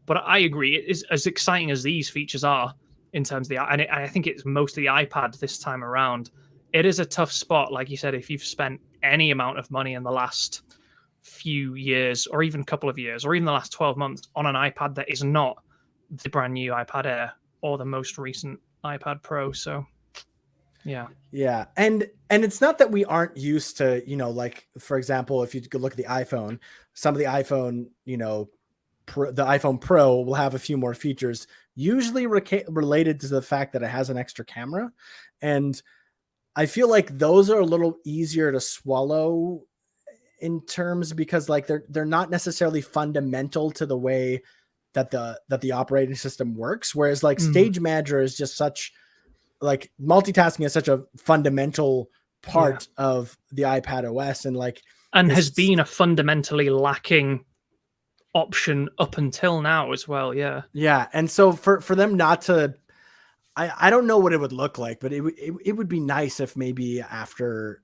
Speaker 2: I agree, it is as exciting as these features are in terms of and I think it's mostly the iPad this time around. It is a tough spot, like you said, if you've spent any amount of money in the last few years or even couple of years or even the last 12 months on an iPad that is not the brand new iPad Air or the most recent iPad Pro. So yeah. And it's not that we aren't used to, like, for example, if you could look at the iPhone, some of the iPhone, the iPhone Pro will have a few more features, usually related to the fact that it has an extra camera. And I feel like those are a little easier to swallow in terms, because like they're not necessarily fundamental to the way that the operating system works. Whereas like Stage Manager is just such, like, multitasking is such a fundamental part of the iPad OS, and has been a fundamentally lacking option up until now as well.
Speaker 1: Yeah. And so for them not to, I don't know what it would look like, but it would be nice if maybe after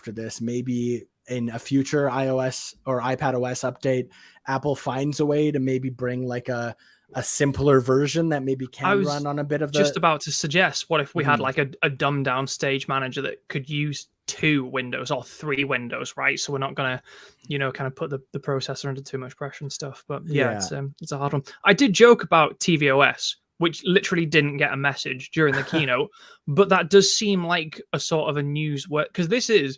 Speaker 1: this, maybe in a future iOS or iPad OS update, Apple finds a way to maybe bring like a simpler version that maybe can run on a bit of
Speaker 2: just about to suggest, what if we had like a dumbed down Stage Manager that could use 2 windows or 3 windows, right? So we're not gonna, kind of put the processor under too much pressure and stuff. But it's a hard one. I did joke about tvOS, which literally didn't get a message during the keynote, but that does seem like a sort of a news word, because this is,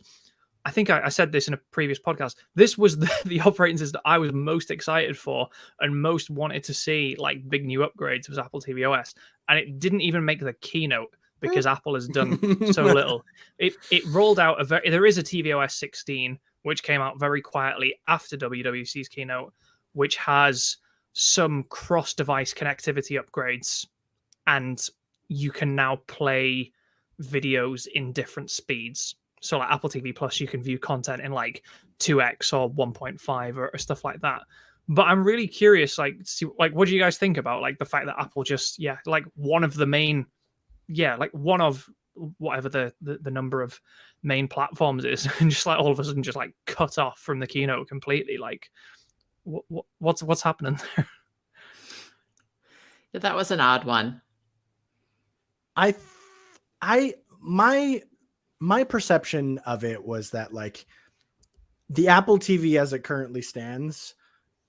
Speaker 2: I think I said this in a previous podcast, this was the operating system I was most excited for and most wanted to see like big new upgrades, was Apple tvOS. And it didn't even make the keynote because Apple has done so little. It rolled out there is a tvOS 16, which came out very quietly after WWDC's keynote, which has some cross-device connectivity upgrades, and you can now play videos in different speeds. So like Apple TV Plus, you can view content in like 2x or 1.5 or stuff like that. But I'm really curious, like, what do you guys think about like the fact that Apple just, like one of the main, like one of whatever the number of main platforms is, and just like all of a sudden just like cut off from the keynote completely. Like, what's happening there?
Speaker 3: That was an odd one.
Speaker 1: My perception of it was that like the Apple TV as it currently stands,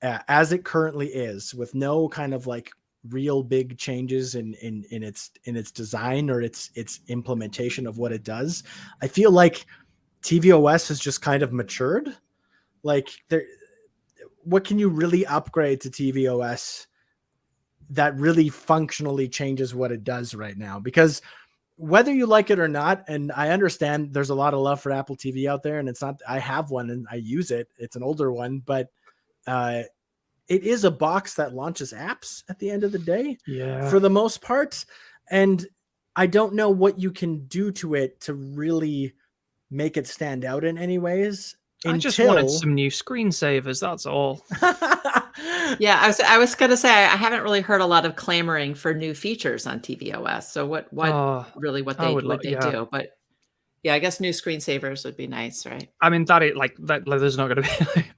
Speaker 1: as it currently is, with no kind of like real big changes in its design or its implementation of what it does, I feel like tvOS has just kind of matured. Like what can you really upgrade to tvOS that really functionally changes what it does right now? Because whether you like it or not, and I understand there's a lot of love for Apple TV out there, and it's not, I have one and I use it. It's an older one, but it is a box that launches apps at the end of the day, for the most part. And I don't know what you can do to it to really make it stand out in any ways.
Speaker 2: I just wanted some new screensavers. That's all.
Speaker 3: Yeah, I was going to say, I haven't really heard a lot of clamoring for new features on tvOS. So what they do? But yeah, I guess new screensavers would be nice, right?
Speaker 2: I mean, there's not going to be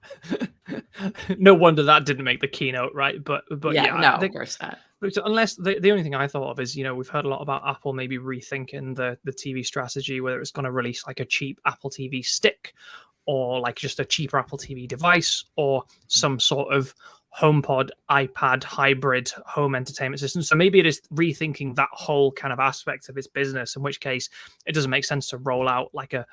Speaker 2: no wonder that didn't make the keynote, right? But yeah,
Speaker 3: no, of course not.
Speaker 2: Unless the only thing I thought of is, we've heard a lot about Apple maybe rethinking the TV strategy, whether it's going to release like a cheap Apple TV stick, or like just a cheaper Apple TV device, or some sort of HomePod iPad hybrid home entertainment system. So maybe it is rethinking that whole kind of aspect of its business, in which case it doesn't make sense to roll out like an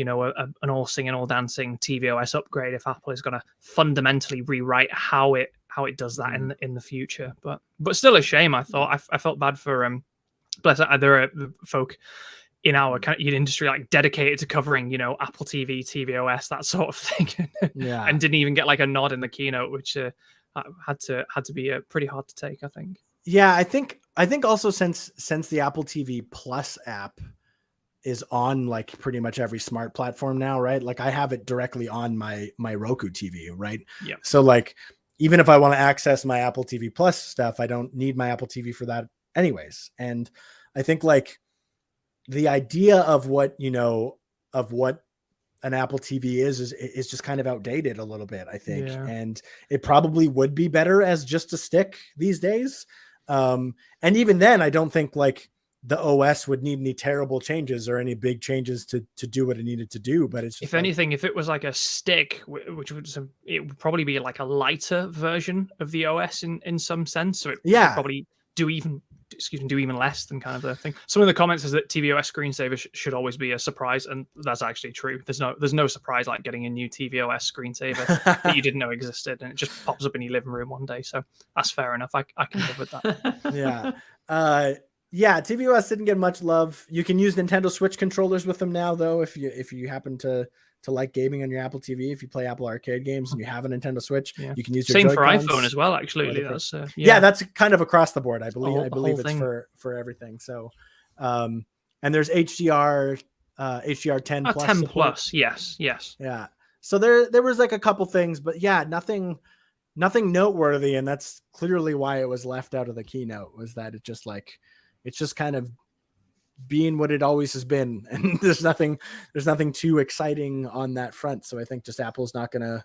Speaker 2: all singing, all dancing tvOS upgrade if Apple is going to fundamentally rewrite how it does that in the future. But still a shame. I thought I felt bad for there are folk in our kind of industry like dedicated to covering Apple TV, tvOS, that sort of thing, and didn't even get like a nod in the keynote, which had to be pretty hard to take, I think.
Speaker 1: Yeah, I think also since the Apple TV Plus app is on like pretty much every smart platform now, right? Like I have it directly on my Roku TV, right?
Speaker 2: Yeah.
Speaker 1: So like even if I want to access my Apple TV Plus stuff, I don't need my Apple TV for that anyways. And I think like the idea of what an Apple TV is just kind of outdated a little bit, I think. Yeah. And it probably would be better as just a stick these days. And even then, I don't think like the OS would need any terrible changes or any big changes to do what it needed to do. But it's just
Speaker 2: anything, if it was like a stick, which it would probably be like a lighter version of the OS in some sense. So it would probably do even less than kind of the thing. Some of the comments is that tvOS screensaver should always be a surprise, and that's actually true. There's no surprise like getting a new tvOS screensaver that you didn't know existed, and it just pops up in your living room one day. So that's fair enough. I can live with that.
Speaker 1: Yeah. tvOS didn't get much love. You can use Nintendo Switch controllers with them now, though, if you happen to like gaming on your Apple TV. If you play Apple Arcade games and you have a Nintendo Switch, you can use your
Speaker 2: Same for iPhone as well, actually.
Speaker 1: That's that's kind of across the board. I believe it's for everything. So and there's HDR 10 plus
Speaker 2: 10 plus, yes.
Speaker 1: Yeah. So there was like a couple things, but nothing noteworthy, and that's clearly why it was left out of the keynote, was that it's just kind of being what it always has been, and there's nothing too exciting on that front. So I think just Apple's not gonna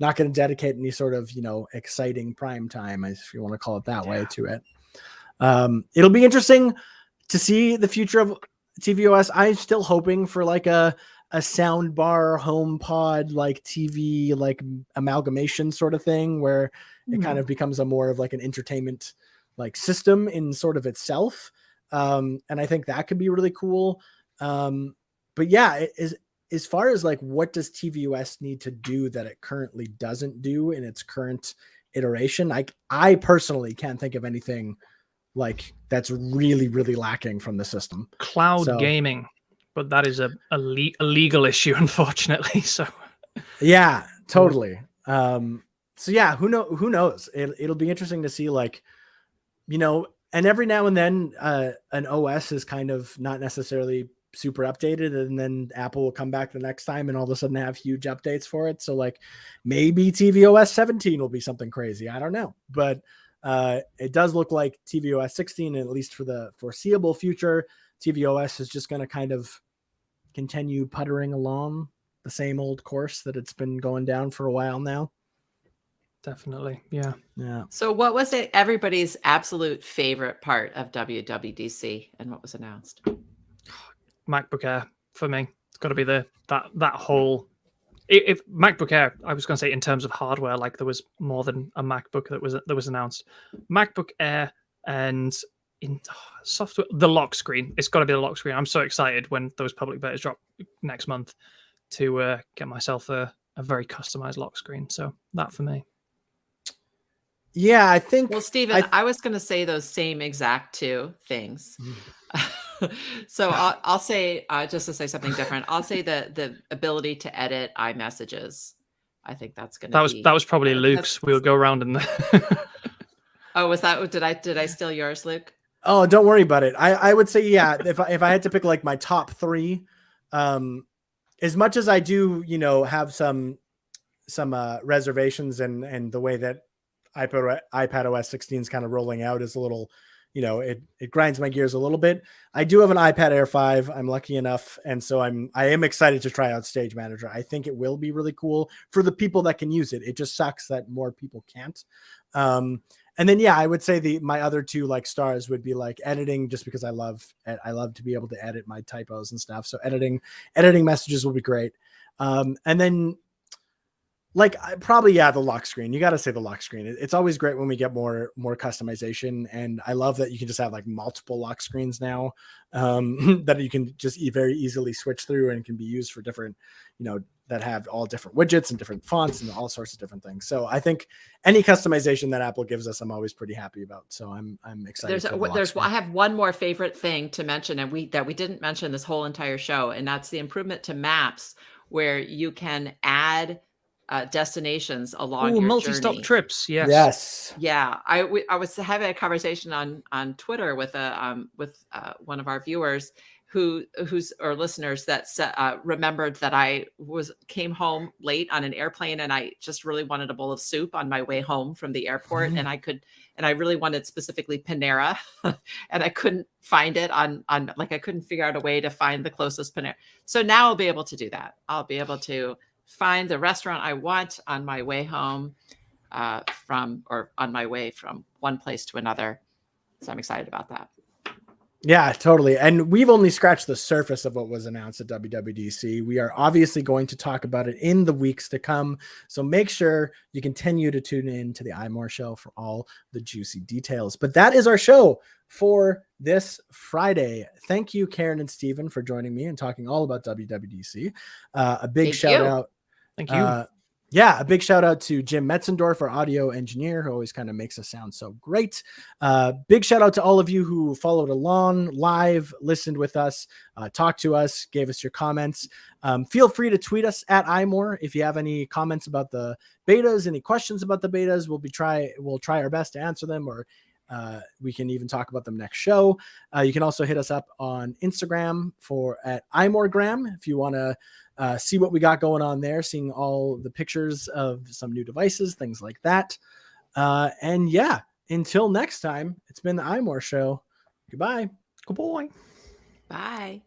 Speaker 1: dedicate any sort of exciting prime time, if you want to call it that way, to it. It'll be interesting to see the future of tvOS. I'm still hoping for like a sound bar HomePod like TV like amalgamation sort of thing, where it kind of becomes a more of like an entertainment like system in sort of itself. And I think that could be really cool. But yeah, as far as like what does tvOS need to do that it currently doesn't do in its current iteration, I personally can't think of anything like that's really, really lacking from the system.
Speaker 2: Cloud gaming, but that is a legal issue, unfortunately. So
Speaker 1: yeah, totally. So yeah, who knows? It'll be interesting to see, like, and every now and then an OS is kind of not necessarily super updated, and then Apple will come back the next time and all of a sudden have huge updates for it. So like maybe tvOS 17 will be something crazy. I don't know, but it does look like tvOS 16, at least for the foreseeable future, tvOS is just going to kind of continue puttering along the same old course that it's been going down for a while now.
Speaker 2: Definitely. Yeah.
Speaker 1: Yeah.
Speaker 3: So what was it everybody's absolute favorite part of WWDC and what was announced?
Speaker 2: MacBook Air for me. It's got to be that whole. If MacBook Air, I was going to say in terms of hardware, like there was more than a MacBook that was announced. MacBook Air and in software, the lock screen. It's got to be the lock screen. I'm so excited when those public betas drop next month to get myself a very customized lock screen. So that for me.
Speaker 1: Yeah, I think.
Speaker 3: Well, Stephen, I was going to say those same exact two things. So I'll say, just to say something different, I'll say the ability to edit iMessages. I think that's going to be.
Speaker 2: That was probably Luke's. We'll go around in the.
Speaker 3: Oh, was that? Did I steal yours, Luke?
Speaker 1: Oh, don't worry about it. I would say, yeah, if I had to pick like my top three, as much as I do, have some reservations and the way that iPad OS 16 is kind of rolling out is a little, it grinds my gears a little bit. I do have an iPad Air 5. I'm lucky enough. And so I am excited to try out Stage Manager. I think it will be really cool for the people that can use it. It just sucks that more people can't. And then, yeah, I would say my other two like stars would be like editing, just because I love to be able to edit my typos and stuff. So editing messages will be great. And then like probably, yeah, the lock screen. You got to say the lock screen. It's always great when we get more customization. And I love that you can just have like multiple lock screens now that you can just very easily switch through and can be used for different, that have all different widgets and different fonts and all sorts of different things. So I think any customization that Apple gives us, I'm always pretty happy about. So I'm excited.
Speaker 3: I have one more favorite thing to mention, and we didn't mention this whole entire show, and that's the improvement to Maps, where you can add destinations along your
Speaker 2: multi-stop
Speaker 3: journey.
Speaker 2: trips. Yes.
Speaker 3: Yeah. I was having a conversation on Twitter with one of our viewers or listeners that remembered that I came home late on an airplane and I just really wanted a bowl of soup on my way home from the airport. And I really wanted specifically Panera and I couldn't find it on I couldn't figure out a way to find the closest Panera. So now I'll be able to do that. I'll be able to find the restaurant I want on my way home on my way from one place to another. So I'm excited about that.
Speaker 1: Yeah, totally. And we've only scratched the surface of what was announced at WWDC. We are obviously going to talk about it in the weeks to come. So make sure you continue to tune in to the iMore show for all the juicy details. But that is our show for this Friday. Thank you, Karen and Stephen, for joining me and talking all about WWDC. A big shout out.
Speaker 2: Thank you.
Speaker 1: Yeah, a big shout out to Jim Metzendorf, our audio engineer, who always kind of makes us sound so great. Big shout out to all of you who followed along live, listened with us, talked to us, gave us your comments. Feel free to tweet us at iMore if you have any comments about the betas, any questions about the betas. We'll try our best to answer them, or we can even talk about them next show. You can also hit us up on Instagram at iMoregram if you want to see what we got going on there, seeing all the pictures of some new devices, things like that. And yeah, until next time, it's been the iMore show. Goodbye.
Speaker 2: Good boy.
Speaker 3: Bye.